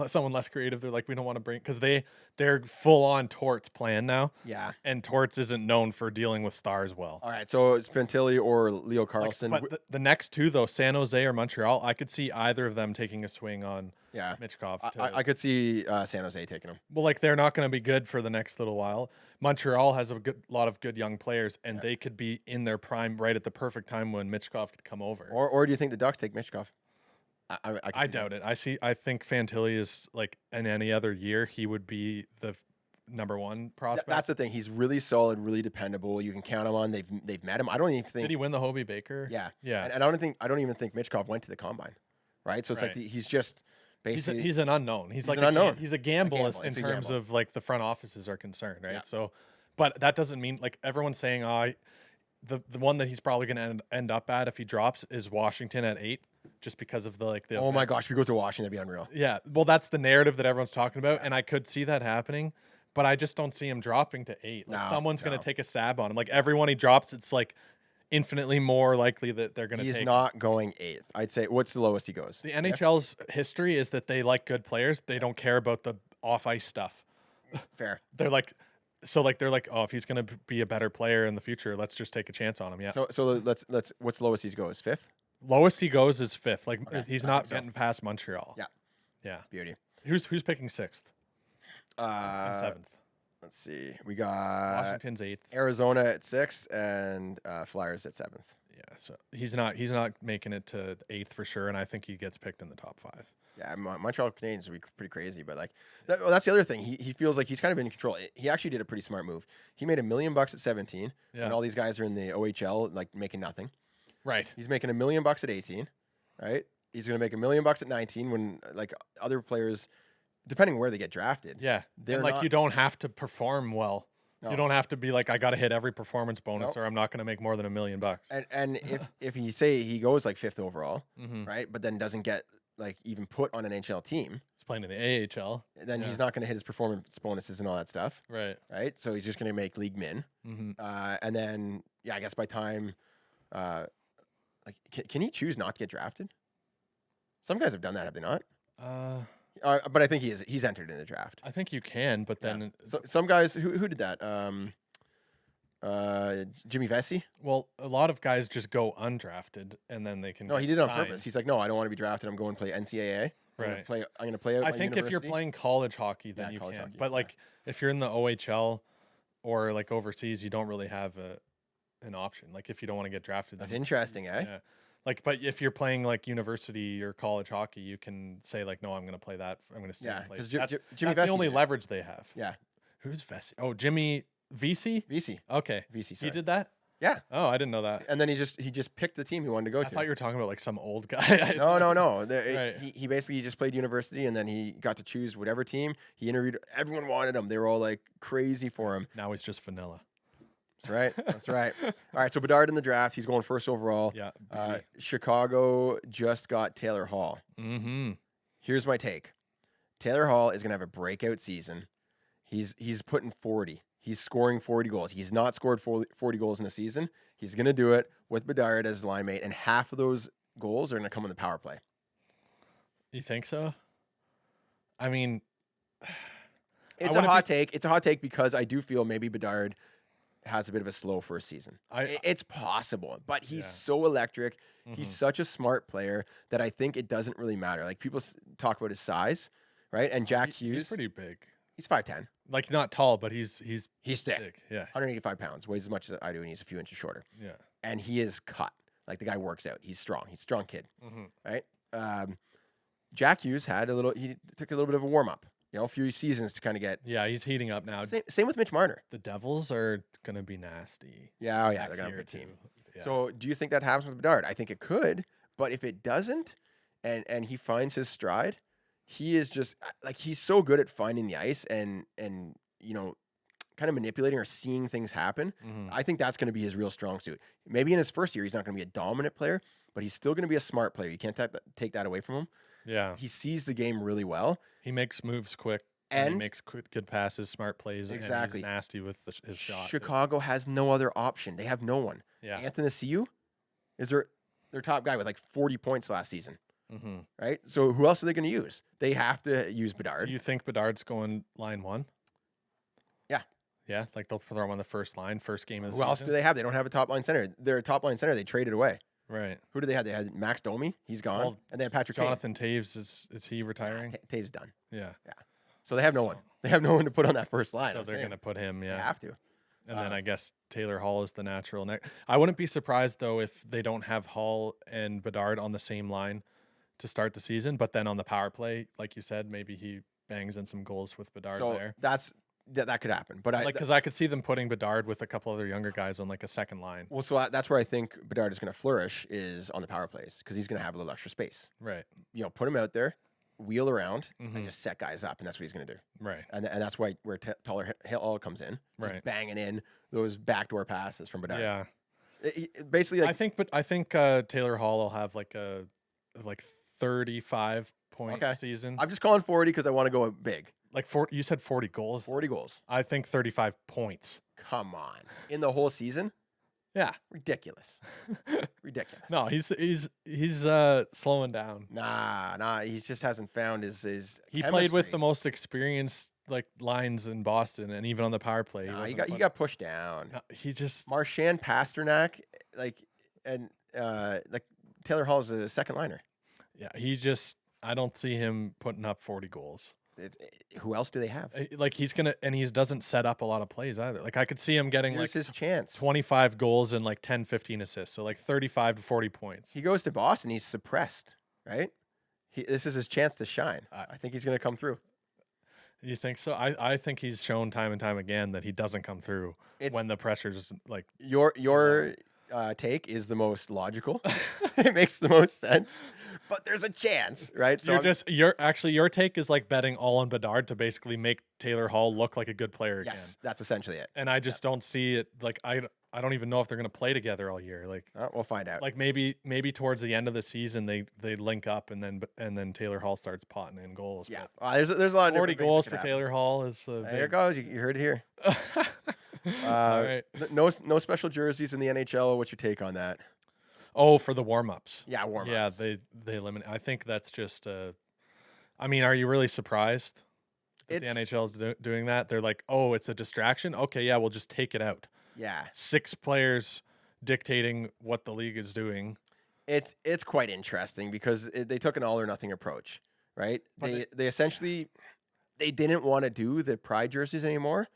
someone less creative. They're like, we don't want to bring, because they're full on Torts plan now. Yeah. And Torts isn't known for dealing with stars well. All right, so it's Fantilli or Leo Carlson. But the next two though, San Jose or Montreal, I could see either of them taking a swing on Michkov. I could see San Jose taking him. Well, like they're not going to be good for the next little while. Montreal has a lot of good young players, and they could be in their prime right at the perfect time when Michkov could come over. Or do you think the Ducks take Michkov? I doubt it. I think Fantilli is like in any other year he would be the number one prospect. That's the thing. He's really solid, really dependable. You can count him on. They've met him. I don't even think. Did he win the Hobie Baker? Yeah. Yeah. And I don't even think Michkov went to the combine. Right. So it's like he's just basically he's an unknown. He's like an unknown. He's a gamble in terms of like the front offices are concerned, right? Yeah. So, but that doesn't mean like everyone's saying, the one that he's probably going to end up at if he drops is Washington at 8, just because of the oh my gosh, if he goes to Washington, that'd be unreal. Yeah, well, that's the narrative that everyone's talking about, and I could see that happening, but I just don't see him dropping to 8. Like someone's going to take a stab on him. Like everyone he drops, it's like infinitely more likely that they're going to take. He's not going 8th. I'd say what's the lowest he goes? The NHL's history is that they like good players. They don't care about the off ice stuff. Fair. They're like. So like they're like, oh, if he's gonna be a better player in the future, let's just take a chance on him. Yeah. So let's what's the lowest he goes? 5th. Lowest he goes is 5th. Like he's not getting past Montreal. Yeah. Yeah. Beauty. Who's picking 6th? And 7th. Let's see. We got Washington's 8th. Arizona at 6th and Flyers at 7th. Yeah. So he's not making it to 8th for sure, and I think he gets picked in the top 5. Yeah, Montreal Canadiens would be pretty crazy, but like that's the other thing. He feels like he's kind of in control. He actually did a pretty smart move. He made $1 million at 17, and all these guys are in the OHL like making nothing. Right. He's making $1 million at 18, right? He's going to make $1 million at 19 when like other players, depending where they get drafted. Yeah, and like you don't have to perform well. No. You don't have to be like, I got to hit every performance bonus or I'm not going to make more than $1 million. And if you say he goes like 5th overall, right, but then doesn't get like even put on an NHL team. He's playing in the AHL. Then he's not going to hit his performance bonuses and all that stuff. Right. Right. So he's just going to make league min. And then, I guess by time, like, can he choose not to get drafted? Some guys have done that, have they not? But I think he's entered in the draft. I think you can, but then so some guys who did that. Jimmy Vesey. Well, a lot of guys just go undrafted and then they can. No, he did it on purpose. He's like, no, I don't want to be drafted. I'm going to play NCAA. Right. I'm going to play. I think if you're playing college hockey, then you can. Hockey, but like if you're in the OHL or like overseas, you don't really have an option. Like if you don't want to get drafted. That's interesting, eh? Yeah. Like, but if you're playing like university or college hockey, you can say like, no, I'm going to play that. I'm going to stay. Yeah, because Jimmy that's the only leverage they have. Yeah. Who's Vesey? Oh, Jimmy. VC? VC. Okay. VC, sorry. He did that? Yeah, Oh, I didn't know that. and then he just picked the team he wanted to go I to. thought you were talking about like some old guy. No. Right. He basically just played university, and then he got to choose whatever team. He interviewed. Everyone wanted him. They were all like crazy for him. Now he's just vanilla. That's right. That's right. All right. So Bedard in the draft. He's going first overall. Yeah. Chicago just got Taylor Hall. Mm-hmm. Here's my take. Taylor Hall is going to have a breakout season. He's putting 40. He's scoring 40 goals. He's not scored 40 goals in a season. He's going to do it with Bedard as line mate, and half of those goals are going to come on the power play. You think so? I mean, It's a hot take. It's a hot take because I do feel maybe Bedard has a bit of a slow first season. It's possible, but he's so electric. He's such a smart player that I think it doesn't really matter. Like people talk about his size, right? And Jack Hughes, he's pretty big. He's 5'10". Like not tall, but he's thick. big. Yeah. 185 pounds, weighs as much as I do, and he's a few inches shorter. Yeah. And he is cut. Like the guy works out. He's strong. He's a strong kid, right? Jack Hughes he took a little bit of a warm up. A few seasons to kind of get. Yeah, he's heating up now. Same with Mitch Marner. The Devils are gonna be nasty. Yeah, they're gonna have a good team. Yeah. So, do you think that happens with Bedard? I think it could, but if it doesn't, and he finds his stride, he is just like he's so good at finding the ice and kind of manipulating or seeing things happen. I think that's going to be his real strong suit. Maybe in his first year, he's not going to be a dominant player, but he's still going to be a smart player. You can't take that away from him. Yeah. He sees the game really well. He makes moves quick. And he makes good passes, smart plays. Exactly. And he's nasty with his shot. Chicago has no other option. They have no one. Yeah. Anthony Ciu is their top guy with like 40 points last season. Right? So who else are they going to use? They have to use Bedard. Do you think Bedard's going line one? Yeah. Yeah? Like they'll throw him on the first line, first game of the Who season? else do they have? They don't have a top line center. Their top line center, they traded away. Right. Who do they have? They had Max Domi. He's gone. Well, and they have Patrick Kane. Jonathan Taves, is he retiring? Taves done. Yeah. So they have no one. They have no one to put on that first line. So they're going to put him, They have to. And then I guess Taylor Hall is the natural next. I wouldn't be surprised, though, if they don't have Hall and Bedard on the same line to start the season. But then on the power play, like you said, maybe he bangs in some goals with Bedard there. That could happen. But because I could see them putting Bedard with a couple other younger guys on like a second line. Well, so that's where I think Bedard is going to flourish is on the power plays because he's going to have a little extra space. Right. Put him out there, wheel around, and just set guys up, and that's what he's going to do. Right. And that's where Taylor Hall comes in. Just banging in those backdoor passes from Bedard. Yeah. Basically, I think Taylor Hall will have like a 35 point season. I'm just calling 40 because I want to go big. Like you said 40 goals. 40 goals. I think 35 points. Come on, in the whole season. Yeah, ridiculous. Ridiculous. No, he's slowing down. Nah. He just hasn't found his. He played with the most experienced like lines in Boston, and even on the power play, he got pushed down. No, he just Marchand, Pasternak, Taylor Hall is a second liner. Yeah, I don't see him putting up 40 goals. Who else do they have? Like he doesn't set up a lot of plays either. Like I could see him getting Here's his chance. 25 goals and like 10, 15 assists. So like 35 to 40 points. He goes to Boston. He's suppressed, right? This is his chance to shine. I think he's going to come through. You think so? I think he's shown time and time again that he doesn't come through when the pressure's like. Your take is the most logical. It makes the most sense. But there's a chance, right? So your take is like betting all on Bedard to basically make Taylor Hall look like a good player again. Yes, that's essentially it. And I just don't see it. Like I don't even know if they're going to play together all year. Like we'll find out. Like maybe towards the end of the season they link up and then Taylor Hall starts potting in goals. Yeah, there's a lot of 40 goals for Taylor Hall is. There it goes. You heard it here. All right. No special jerseys in the NHL. What's your take on that? Oh, for the warm-ups. Yeah, warm-ups. Yeah, they eliminate. I think that's just I mean, are you really surprised that the NHL is doing that? They're like, "Oh, it's a distraction." Okay, yeah, we'll just take it out. Yeah. 6 players dictating what the league is doing. It's quite interesting because they took an all or nothing approach, right? They essentially they didn't want to do the pride jerseys anymore.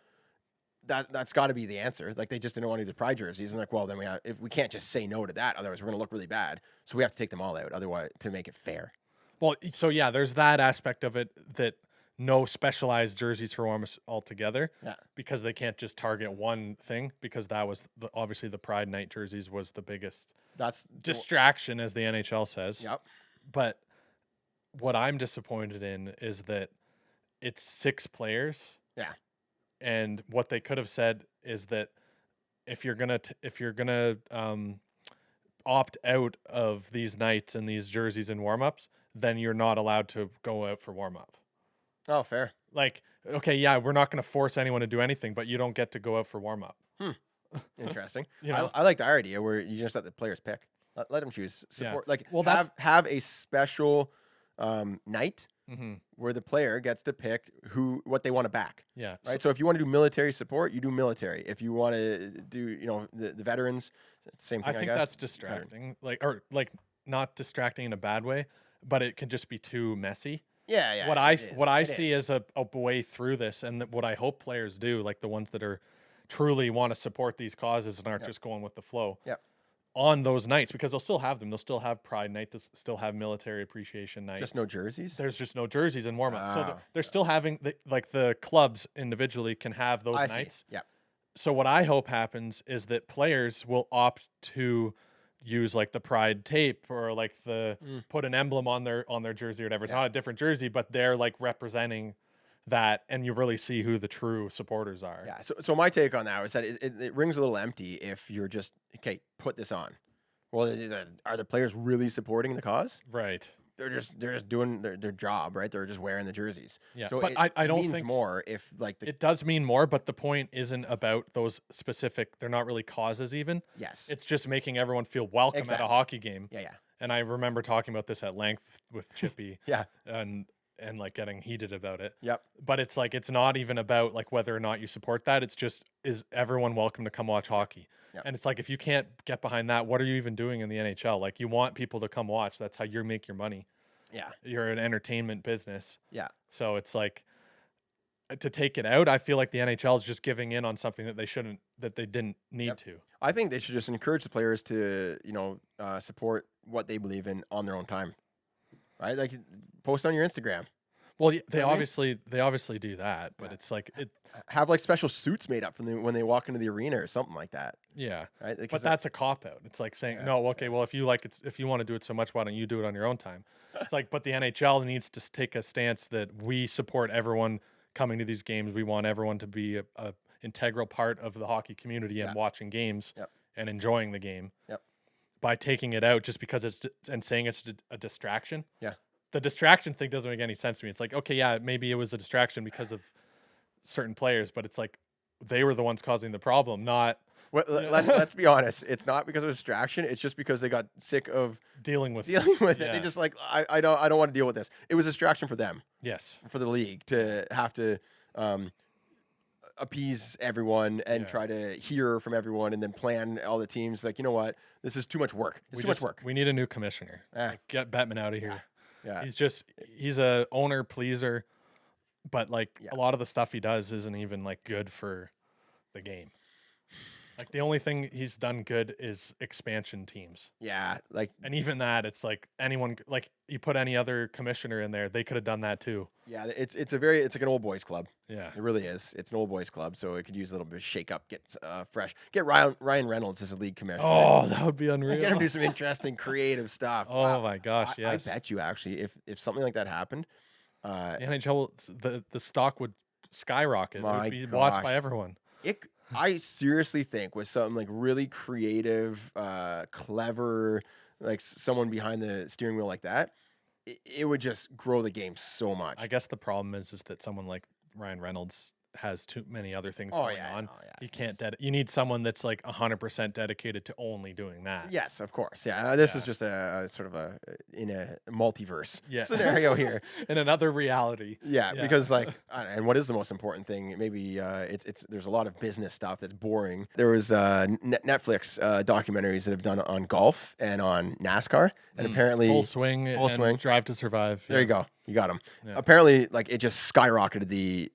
That's got to be the answer. Like they just didn't want to do the pride jerseys, and like, well, then if we can't just say no to that, otherwise we're going to look really bad. So we have to take them all out, otherwise to make it fair. Well, so yeah, there's that aspect of it that no specialized jerseys for warm-ups altogether. Yeah. Because they can't just target one thing, because that was obviously the Pride Night jerseys was the biggest That's distraction, as the NHL says. Yep. But what I'm disappointed in is that it's 6 players. Yeah. And what they could have said is that if you're gonna opt out of these nights and these jerseys and warm-ups, then you're not allowed to go out for warm-up. Oh, fair. Like, okay, yeah, we're not going to force anyone to do anything, but you don't get to go out for warm-up. Interesting. You know? I like the idea where you just let the players pick. Let them choose. Support. Like, Well, have a special night Mm-hmm. where the player gets to pick what they want to back. Yeah. Right. So if you want to do military support, you do military. If you want to do, the veterans, same thing. I think guess. that's distracting. Like not distracting in a bad way, but it can just be too messy. Yeah, yeah. What I see as a way through this, and what I hope players do, like the ones that are truly want to support these causes and aren't just going with the flow. Yep. On those nights, because they'll still have them. They'll still have Pride Night. They'll still have Military Appreciation Night. Just no jerseys. There's just no jerseys and warm up. So Oh. they're still having the clubs individually can have those I nights. see. Yeah. So what I hope happens is that players will opt to use like the Pride tape or like put an emblem on their jersey or whatever. It's not a different jersey, but they're like representing that, and you really see who the true supporters are. Yeah. So my take on that was that it rings a little empty if you're just, okay, put this on. Well, are the players really supporting the cause? Right. They're just doing their job, right? They're just wearing the jerseys. Yeah. So but it I don't means think more if like it does mean more, but the point isn't about those specific. They're not really causes even. yes. It's just making everyone feel welcome Exactly. at a hockey game. Yeah. And I remember talking about this at length with Chippy. Yeah. And like getting heated about it. Yep. But it's like, it's not even about like whether or not you support that. It's just, is everyone welcome to come watch hockey? Yep. And it's like, if you can't get behind that, what are you even doing in the NHL? Like, you want people to come watch. That's how you make your money. Yeah. You're an entertainment business. Yeah. So it's like, to take it out, I feel like the NHL is just giving in on something that they didn't need to. I think they should just encourage the players to, support what they believe in on their own time. Right? Like, post on your Instagram. Well, they know what I mean? obviously do that, but it's like Have like special suits made up when they walk into the arena or something like that. yeah. Right? But that's a cop out. It's like saying, no, okay, well, if you want to do it so much, why don't you do it on your own time? It's like, but the NHL needs to take a stance that we support everyone coming to these games. We want everyone to be a integral part of the hockey community and watching games and enjoying the game. Yep. By taking it out just because and saying it's a distraction. Yeah. The distraction thing doesn't make any sense to me. It's like, okay, yeah, maybe it was a distraction because of certain players, but it's like they were the ones causing the problem, not Well, let's be honest. It's not because of distraction. It's just because they got sick of dealing with it. Yeah. They just like, I don't want to deal with this. It was a distraction for them, Yes. for the league to have to appease everyone and try to hear from everyone and then plan all the teams. Like, you know what? This is too much work. It's too much work. We need a new commissioner. Ah. Like, get Bettman out of here. Yeah. He's a owner pleaser, but like a lot of the stuff he does isn't even like good for the game. Like, the only thing he's done good is expansion teams. Yeah. Like, And even that, it's like anyone, like you put any other commissioner in there, they could have done that too. yeah, it's like an old boys club. Yeah. It really is. It's an old boys club, so it could use a little bit of shake up, get fresh. Get Ryan Reynolds as a league commissioner. Oh, that would be unreal. Get him to do some interesting, creative stuff. Oh Wow. my gosh, yes. I bet you actually, if something like that happened, The NHL, the stock would skyrocket. It My would be watched gosh. by everyone. I seriously think with something like really creative, clever, like someone behind the steering wheel like that, it would just grow the game so much. I guess the problem is that someone like Ryan Reynolds has too many other things going on. You can't you need someone that's like 100% dedicated to only doing that. Yes, of course. Yeah, this is just a sort of in a multiverse scenario here. In another reality. Yeah, because like, and what is the most important thing? Maybe it's there's a lot of business stuff that's boring. There was Netflix documentaries that have done on golf and on NASCAR, and apparently Full Swing, Drive to Survive. There you go. You got them. Yeah. Apparently, like, it just skyrocketed the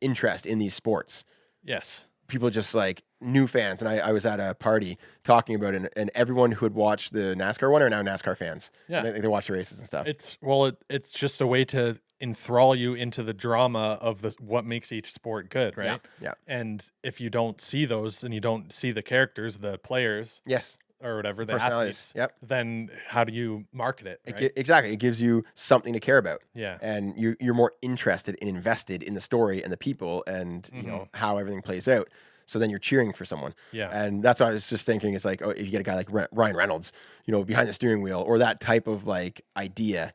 interest in these sports. Yes. People just like new fans. And I was at a party talking about it, and everyone who had watched the NASCAR one are now NASCAR fans. Yeah. And they watch the races and stuff. It's just a way to enthrall you into the drama of what makes each sport good, right? Yeah. And if you don't see those and you don't see the characters, the players Yes. or whatever, the Personalities. athletes, Yep. then how do you market it, right? Exactly. It gives you something to care about. Yeah. And you're more interested and invested in the story and the people and you know how everything plays out. So then you're cheering for someone. Yeah. And that's what I was just thinking. It's like, oh, if you get a guy like Ryan Reynolds, you know, behind the steering wheel, or that type of like idea.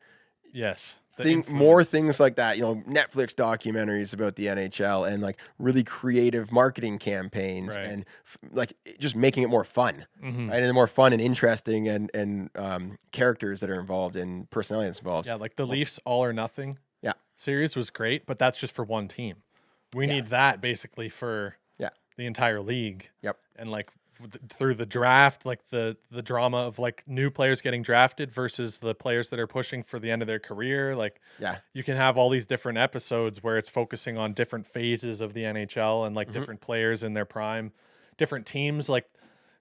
Yes. More things like that, you know, Netflix documentaries about the NHL and like really creative marketing campaigns Right. and like just making it more fun, right? And more fun and interesting and characters that are involved and personalities involved. Yeah, like the Leafs All or Nothing series was great, but that's just for one team. We need that basically for the entire league. Yep. And like through the draft, like the drama of like new players getting drafted versus the players that are pushing for the end of their career. Like, you can have all these different episodes where it's focusing on different phases of the NHL and like different players in their prime, different teams. Like,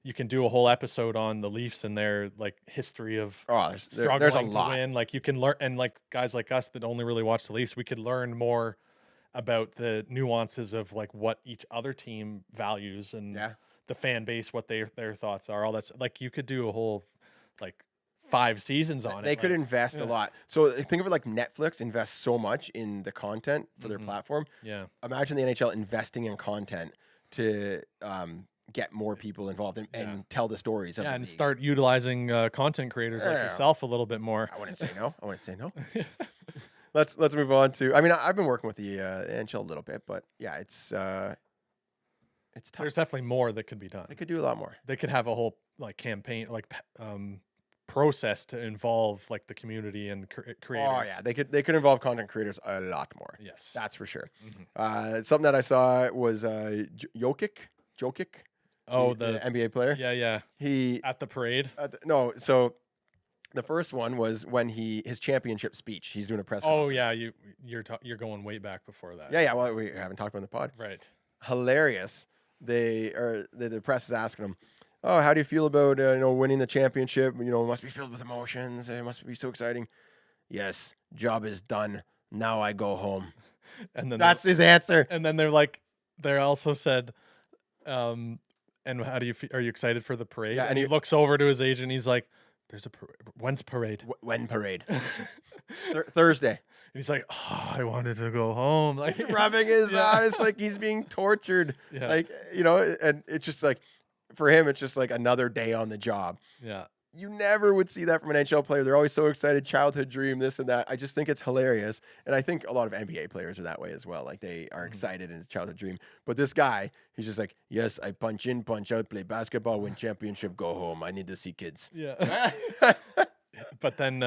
you can do a whole episode on the Leafs and their like history of struggling there's a to lot. win. Like, you can learn, and like guys like us that only really watch the Leafs, we could learn more about the nuances of like what each other team values and the fan base, what their thoughts are. All that's like, you could do a whole like 5 seasons on it. They could invest a lot. So think of it like Netflix invests so much in the content for their platform. Yeah. Imagine the NHL investing in content to get more people involved and tell the stories of the and league. start utilizing content creators like yourself a little bit more. I wouldn't say no. Let's move on to. I mean, I've been working with the NHL a little bit, but yeah, it's tough. There's definitely more that could be done. They could do a lot more. They could have a whole like campaign, like process to involve like the community and creators. Oh yeah, they could involve content creators a lot more. Yes, that's for sure. Something that I saw was Jokic. Oh, the NBA player. Yeah. He at the parade. No, so the first one was when his championship speech. He's doing a press conference. Oh yeah, you're going way back before that. Yeah. Well, we haven't talked about it in the pod. Right. Hilarious. The press is asking him, "Oh, how do you feel about winning the championship? You know, it must be filled with emotions. It must be so exciting." "Yes, job is done. Now I go home." And then that's his answer. And then they also said, "And how do you feel? Are you excited for the parade?" Yeah, and he looks over to his agent. He's like, "There's a parade. When's parade?" When parade? Thursday. And he's like, "Oh, I wanted to go home." Like, he's rubbing his eyes like he's being tortured. Yeah. Like, and it's just like, for him, it's just like another day on the job. Yeah. You never would see that from an NHL player. They're always so excited, childhood dream, this and that. I just think it's hilarious. And I think a lot of NBA players are that way as well. Like, they are excited in his childhood dream. But this guy, he's just like, "Yes, I punch in, punch out, play basketball, win championship, go home. I need to see kids." Yeah. But then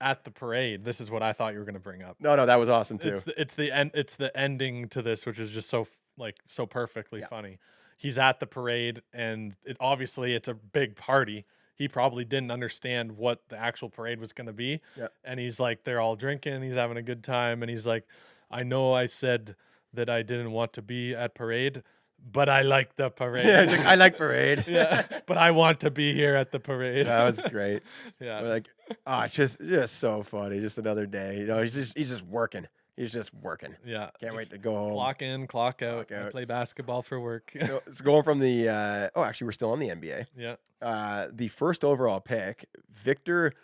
at the parade, this is what I thought you were going to bring up. No, that was awesome too. It's the ending to this, which is just so perfectly funny. He's at the parade, and obviously it's a big party. He probably didn't understand what the actual parade was going to be. Yeah. And he's like, they're all drinking, he's having a good time, and he's like, "I know I said that I didn't want to be at parade, but I like the parade." Yeah, like, I like parade. Yeah, but I want to be here at the parade. That was great. Yeah. Like, it's just so funny. Just another day. You know, he's just working. He's just working. Yeah. Can't wait Just to go home. Clock in, clock out. Clock out. I play basketball for work. So going from the actually we're still on the NBA. Yeah. The first overall pick, Victor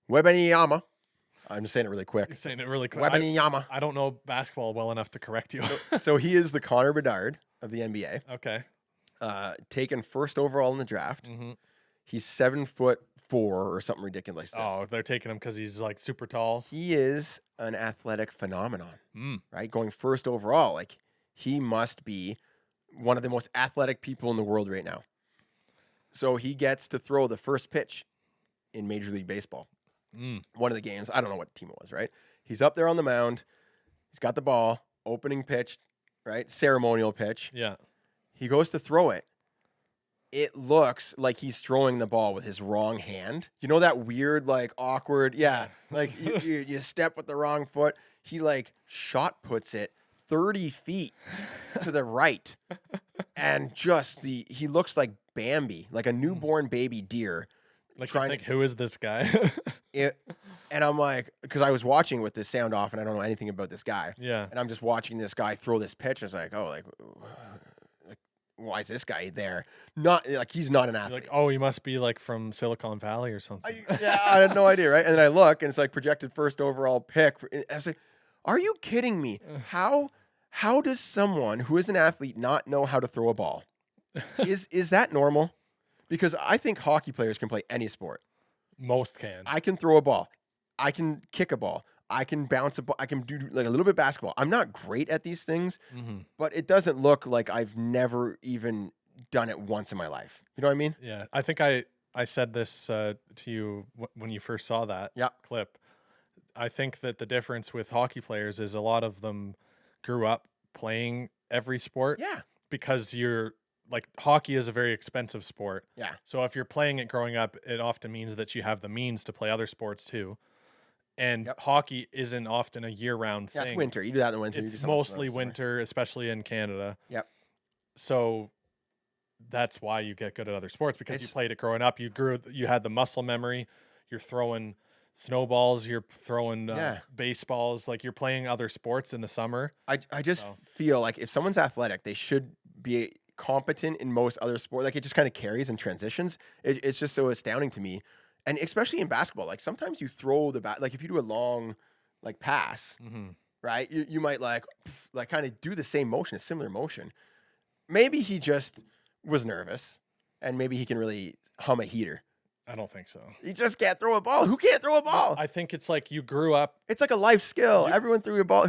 Wembanyama. I'm just saying it really quick. You're saying it really quick. Wembanyama. I don't know basketball well enough to correct you. So he is the Connor Bedard of the NBA. Okay. Taken first overall in the draft. Mm-hmm. He's 7'4" or something ridiculous. Oh, they're taking him because he's like super tall. He is an athletic phenomenon, right? Going first overall, like he must be one of the most athletic people in the world right now. So he gets to throw the first pitch in Major League Baseball. One of the games, I don't know what team it was, right? He's up there on the mound. He's got the ball, opening pitch, right? Ceremonial pitch. Yeah. He goes to throw it. It looks like he's throwing the ball with his wrong hand. You know that weird, like awkward, like you step with the wrong foot. He like shot puts it 30 feet to the right, and he looks like Bambi, like a newborn baby deer, Like, you trying think, who is this guy? it, and I'm like, because I was watching with the sound off, and I don't know anything about this guy, Yeah. and I'm just watching this guy throw this pitch. And it's like, oh, like why is this guy there? Not like he's not an You're athlete. like, oh, he must be like from Silicon Valley or something. I had no idea, right? And then I look, and it's like projected first overall pick. And I was like, are you kidding me? How does someone who is an athlete not know how to throw a ball? Is that normal? Because I think hockey players can play any sport. Most can. I can throw a ball. I can kick a ball. I can bounce a ball. I can do like a little bit of basketball. I'm not great at these things, but it doesn't look like I've never even done it once in my life. You know what I mean? Yeah. I think I said this to you when you first saw that clip. I think that the difference with hockey players is a lot of them grew up playing every sport. Yeah. Because you're like, hockey is a very expensive sport. Yeah. So if you're playing it growing up, it often means that you have the means to play other sports too. And hockey isn't often a year-round thing. Yeah, it's winter. You do that in the winter. It's mostly winter, especially in Canada. Yep. So that's why you get good at other sports, because you played it growing up. You had the muscle memory. You're throwing snowballs. You're throwing baseballs. Like, you're playing other sports in the summer. I just feel like if someone's athletic, they should be competent in most other sports. Like, it just kind of carries and transitions. It's just so astounding to me. And especially in basketball, like sometimes you throw the bat, like if you do a long like pass, right? You might like kind of do the same motion, a similar motion. Maybe he just was nervous, and maybe he can really hum a heater. I don't think so. He just can't throw a ball. Who can't throw a ball? I think it's like you grew up. It's like a life skill. Everyone threw a ball.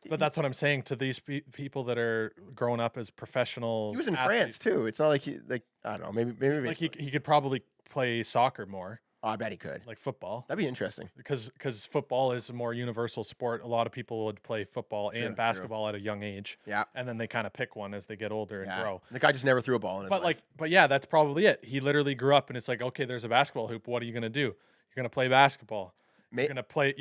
But that's what I'm saying to these people that are growing up as professional. He was in athletes. France too. It's not like I don't know. Maybe like he could probably play soccer more. Oh, I bet he could. Like football. That'd be interesting. Because football is a more universal sport. A lot of people would play football and basketball at a young age. Yeah. And then they kind of pick one as they get older and grow. The guy just never threw a ball in his life. But yeah, that's probably it. He literally grew up and it's like, okay, there's a basketball hoop. What are you going to do? You're going to play basketball. You're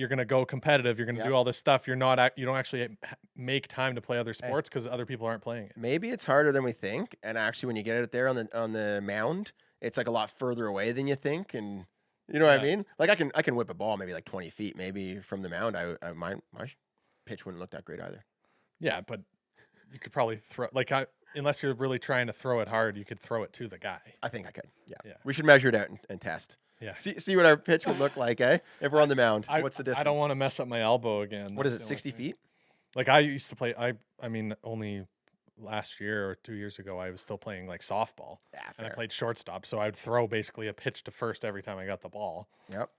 going to go competitive. You're going to do all this stuff. You don't actually make time to play other sports because other people aren't playing it. Maybe it's harder than we think. And actually, when you get it there on the mound, it's like a lot further away than you think. And you know what I mean? Like I can whip a ball maybe like 20 feet, maybe from the mound. My pitch wouldn't look that great either. Yeah, but you could probably throw unless you're really trying to throw it hard, you could throw it to the guy. I think I could. Yeah. We should measure it out and test. Yeah. See what our pitch would look like, eh? If we're on the mound, what's the distance? I don't want to mess up my elbow again. What is it? 60 feet? Like I used to play. I mean, only last year or 2 years ago, I was still playing like softball, and I played shortstop. So I'd throw basically a pitch to first every time I got the ball. Yep.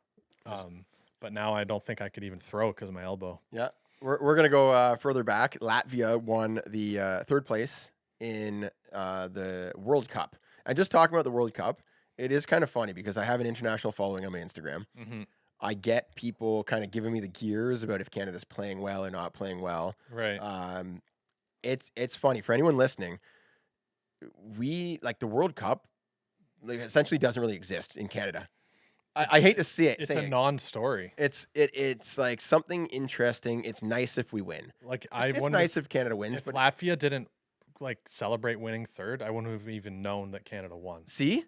But now I don't think I could even throw because of my elbow. Yeah. We're gonna go further back. Latvia won the third place in the World Cup. And just talking about the World Cup, it is kind of funny because I have an international following on my Instagram. I get people kind of giving me the gears about if Canada's playing well or not playing well. Right. It's funny for anyone listening. We like the World Cup, like essentially doesn't really exist in Canada. I hate to see it. It's a non-story. It's like something interesting. It's nice if we win. Like it's nice if Canada wins. If but Latvia didn't like celebrate winning third, I wouldn't have even known that Canada won. See,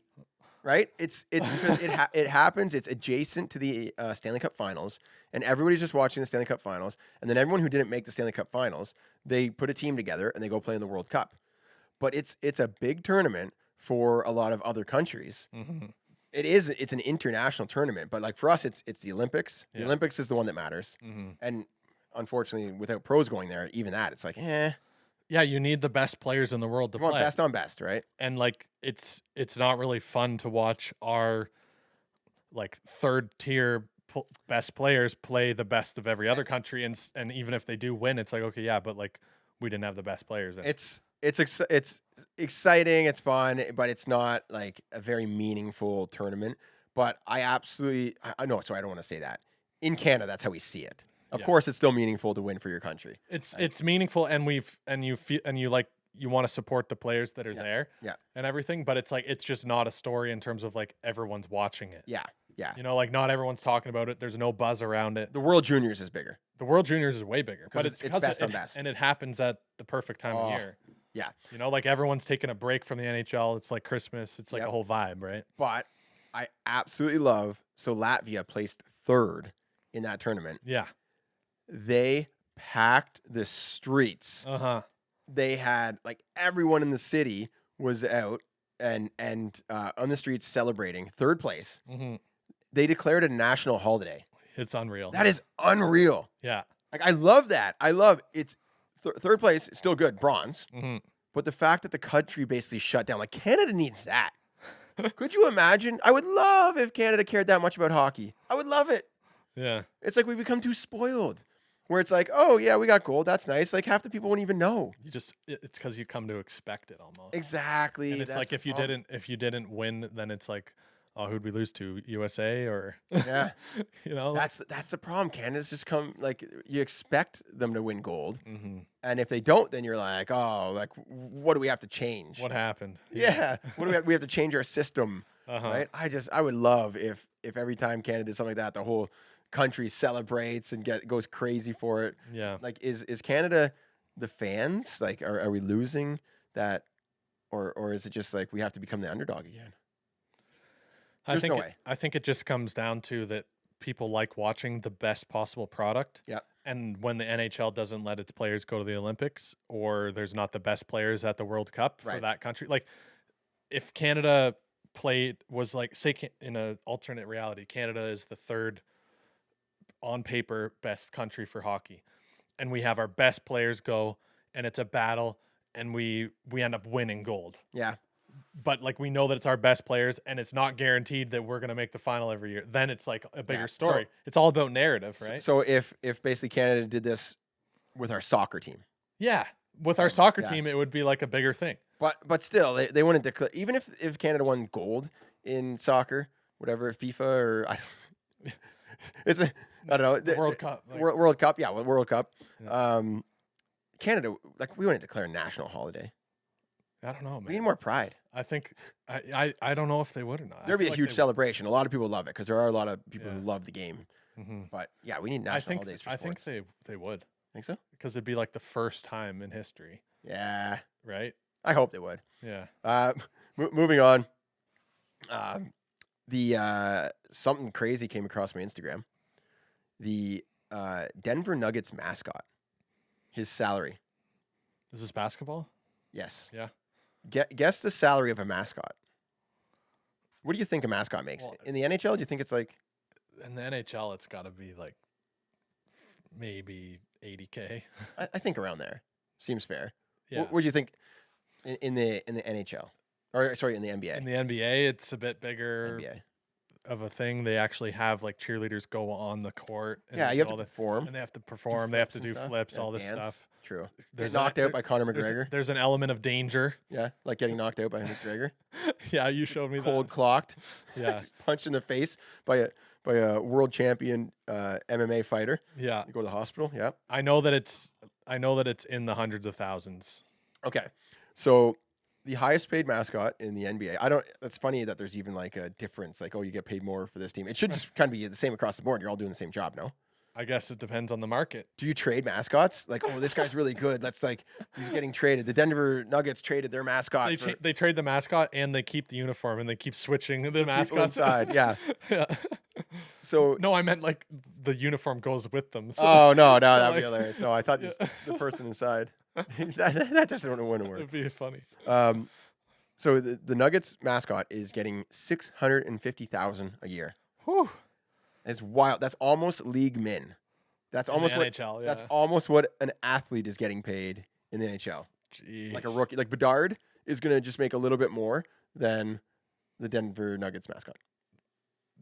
right? It's because it happens. It's adjacent to the Stanley Cup Finals, and everybody's just watching the Stanley Cup Finals. And then everyone who didn't make the Stanley Cup Finals, they put a team together and they go play in the World Cup. But it's a big tournament for a lot of other countries. It's an international tournament, but like for us, it's the Olympics. The Olympics is the one that matters. And unfortunately, without pros going there, even that, it's like, Yeah, you need the best players in the world to you want play. best on best, right? And like it's not really fun to watch our like third tier best players play the best of every other country, and even if they do win, it's like, okay, yeah, but like we didn't have the best players in. It's exciting, it's fun, but it's not like a very meaningful tournament. But I know, sorry, I don't want to say that. In Canada, that's how we see it. Of course, it's still meaningful to win for your country. It's meaningful, and you want to support the players that are there, and everything. But it's like it's just not a story in terms of like everyone's watching it. Yeah. You know, like not everyone's talking about it. There's no buzz around it. The World Juniors is bigger. The World Juniors is way bigger, but it's best on best, and it happens at the perfect time of year. Yeah. You know, like everyone's taking a break from the NHL. It's like Christmas. It's like a whole vibe, right? But I absolutely love. So Latvia placed 3rd in that tournament. Yeah. They packed the streets. Uh-huh. They had like everyone in the city was out and on the streets celebrating 3rd place. Mm-hmm. They declared a national holiday. It's unreal. That is unreal. Yeah. Like I love that. I love it's 3rd place. It's still good, bronze. Mm-hmm. But the fact that the country basically shut down, like Canada needs that. Could you imagine? I would love if Canada cared that much about hockey. I would love it. Yeah. It's like we become too spoiled. Where it's like, oh yeah, we got gold. That's nice. Like half the people won't even know. It's because you come to expect it almost. Exactly. And it's that's like the if you problem. didn't win, then it's like, oh, who'd we lose to? USA or Yeah. you know? That's the problem. Canada's just come like you expect them to win gold, Mm-hmm. and if they don't, then you're like, oh, like what do we have to change? What happened? Yeah. What do we have to change our system? Uh-huh. Right? I would love if every time Canada did something like that, the whole country celebrates and goes crazy for it. Yeah. Like is Canada the fans? Like are we losing that or is it just like we have to become the underdog again? There's no way. I think it just comes down to that people like watching the best possible product. Yeah. And when the NHL doesn't let its players go to the Olympics or there's not the best players at the World Cup for Right. that country, like if Canada was like, say, in an alternate reality, Canada is the 3rd on paper best country for hockey, and we have our best players go, and it's a battle, and we end up winning gold. Yeah. But like we know that it's our best players, and it's not guaranteed that we're gonna make the final every year. Then it's like a bigger Yeah, story. It's all about narrative, right? So if basically Canada did this with our soccer team. Yeah, with our soccer yeah. team, it would be like a bigger thing. But still, they wouldn't declare. Even if Canada won gold in soccer, whatever FIFA or it's I don't know The World Cup, like- World Cup, yeah, World Cup. Yeah. Canada, like we wouldn't declare a national holiday. I don't know, man. We need more pride. I think I don't know if they would or not. There'd be a huge celebration. A lot of people love it because there are a lot of people Yeah. who love the game. Mm-hmm. But yeah, we need national holidays for I think sports. they would, Think so? because it'd be like the first time in history, Yeah, right? I hope they would. Yeah. Moving on. Something crazy came across my Instagram. The Denver Nuggets mascot, his salary. Is this basketball? Yes. Yeah. Guess the salary of a mascot. What do you think a mascot makes? Well, In the NHL, do you think it's like In the NHL, it's got to be like maybe $80K. I think around there. Seems fair. Yeah. What do you think in the NHL? Or sorry, in the NBA. In the NBA, it's a bit bigger NBA. of a thing. They actually have like cheerleaders go on the court. And Yeah, they you do have to all perform. and they have to perform. They have to flips and do stuff. flips, Yeah, all this dance. stuff. True. There's Get knocked out there- by Conor there's- McGregor. There's an element of danger. Yeah, like getting knocked out by McGregor. Yeah, you showed me Cold that. clocked. Yeah, Just punched in the face by a world champion MMA fighter. yeah. You go to the hospital. Yeah. I know that it's in the hundreds of thousands. Okay. So the highest paid mascot in the NBA. That's funny that there's even like a difference. Like, oh, you get paid more for this team. It should just kind of be the same across the board. You're all doing the same job, no? I guess it depends on the market. Do you trade mascots? Like, oh, this guy's really good. Let's like, he's getting traded. The Denver Nuggets traded their mascot. They trade the mascot and they keep the uniform and they keep switching the people mascots inside. Yeah. Yeah. So. No, I meant like the uniform goes with them. So Oh no, that'd be like- hilarious. No, I thought just the person inside. that just wouldn't work. it'd be funny. So the Nuggets mascot is getting $650,000 a year. Whew. It's wild. That's almost league min. That's In almost the what NHL. Yeah. that's almost what an athlete is getting paid in the NHL. Jeez. Like a rookie, like Bedard is gonna just make a little bit more than the Denver Nuggets mascot.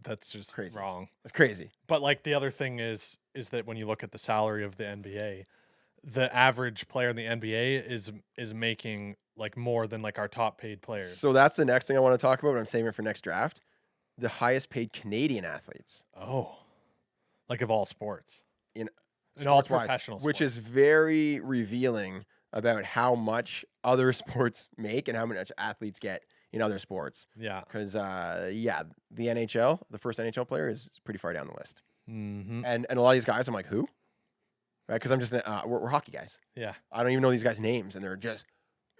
That's just Crazy. wrong. That's crazy. But like the other thing is that when you look at the salary of the NBA, the average player in the NBA is making like more than like our top paid players. So that's the next thing I want to talk about, but I'm saving it for next draft. The highest paid Canadian athletes Oh, like of all sports, in all sports-wide, professional which sports. is very revealing about how much other sports make and how much athletes get in other sports. Yeah. Because the NHL, the first NHL player is pretty far down the list, Mm-hmm. and a lot of these guys, I'm like, who? Right? Because I'm just we're hockey guys. Yeah. I don't even know these guys' names, and they're just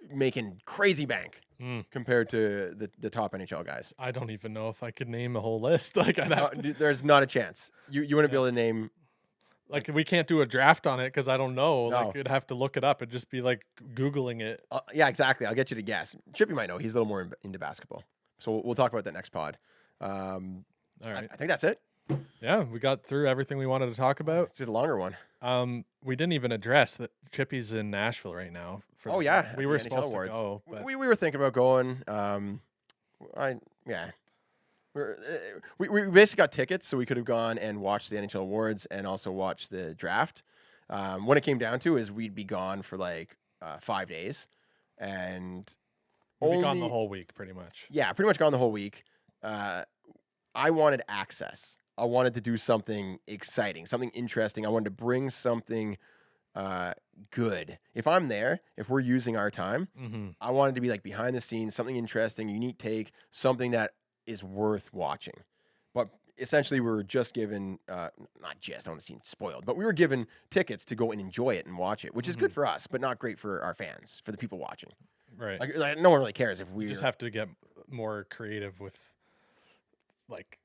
making crazy bank Mm. compared to the top NHL guys. I don't even know if I could name a whole list. Like I'd have to, There's not a chance. You wouldn't be able to name. like we can't do a draft on it because I don't know. No. Like you'd have to look it up. It'd just be like Googling it. Yeah, exactly. I'll get you to guess. Chippy might know. He's a little more into basketball. So we'll talk about that next pod. All right. I think that's it. Yeah, we got through everything we wanted to talk about. It's a longer one. We didn't even address that Chippy's in Nashville right now. Oh yeah, we at were the NHL supposed Awards. to go. But We were thinking about going. We basically got tickets, so we could have gone and watched the NHL Awards and also watched the draft. When it came down to is we'd be gone for like 5 days, and we'd be gone the whole week, pretty much. Yeah, pretty much gone the whole week. I wanted access. I wanted to do something exciting, something interesting. I wanted to bring something good. If I'm there, if we're using our time, I wanted to be like behind the scenes, something interesting, unique take, something that is worth watching. But essentially, we were just given, not just, I don't want to seem spoiled, but we were given tickets to go and enjoy it and watch it, which is good for us, but not great for our fans, for the people watching. Right. Like no one really cares if we just have to get more creative with like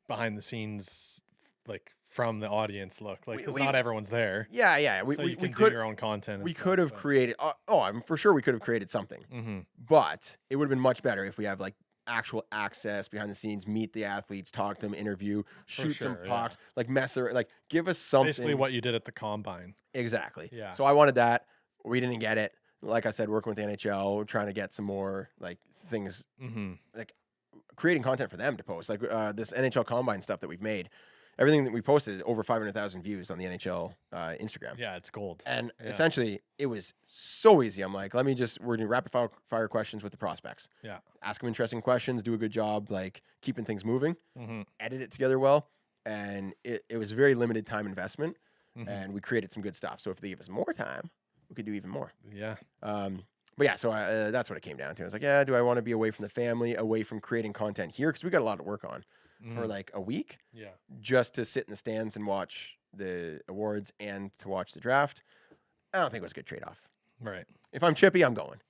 behind the scenes, like from the audience look, like because not everyone's there. Yeah. We We can could do your own content. And we stuff, could have but- created. I'm for sure we could have created something, but it would have been much better if we have like actual access behind the scenes, meet the athletes, talk to them, interview, shoot some sure, pucks, like mess around, like give us something. Basically, what you did at the combine. Exactly. Yeah. So I wanted that. We didn't get it. Like I said, working with the NHL, we're trying to get some more like things, like creating content for them to post, like this NHL Combine stuff that we've made. Everything that we posted, over 500,000 views on the NHL Instagram. Yeah, it's gold. And essentially, it was so easy. I'm like, we're doing rapid fire questions with the prospects. Yeah. Ask them interesting questions, do a good job, like keeping things moving, edit it together well. And it was very limited time investment. And we created some good stuff. So if they give us more time, we could do even more. Yeah. But yeah, so that's what it came down to. I was like, yeah, do I want to be away from the family, away from creating content here? Because we got a lot to work on for like a week. Yeah. Just to sit in the stands and watch the awards and to watch the draft. I don't think it was a good trade-off. Right. If I'm Chippy, I'm going.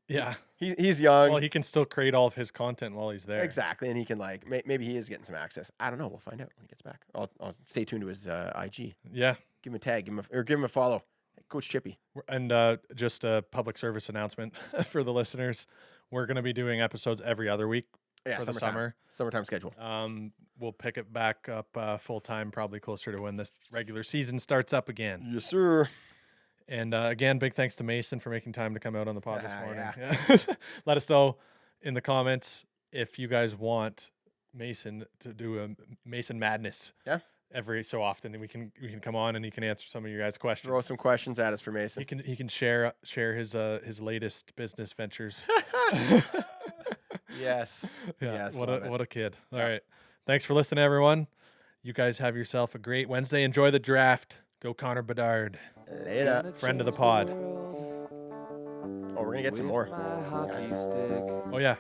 Yeah. He's young. Well, he can still create all of his content while he's there. Exactly. And he can like, maybe he is getting some access. I don't know. We'll find out when he gets back. I'll stay tuned to his IG. Yeah. Give him a tag, give him a follow. Coach Chippy. And just a public service announcement for the listeners. We're going to be doing episodes every other week for the summer. Summertime schedule. We'll pick it back up full time, probably closer to when this regular season starts up again. Yes, sir. And again, big thanks to Mason for making time to come out on the pod this morning. Yeah. Yeah. Let us know in the comments if you guys want Mason to do a Mason Madness. Yeah. Every so often, and we can come on and he can answer some of your guys' questions. Throw some questions at us for Mason. He can share his latest business ventures. Yes. Yeah. Yes. What a kid. All right. Thanks for listening, everyone. You guys have yourself a great Wednesday. Enjoy the draft. Go Connor Bedard. Later. Friend of the pod. Oh, we're gonna get some more. Oh yeah.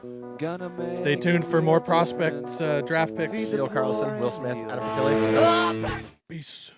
Stay tuned for more prospects draft picks. Bill Carlson, Will Smith, Adam Patilli. Peace.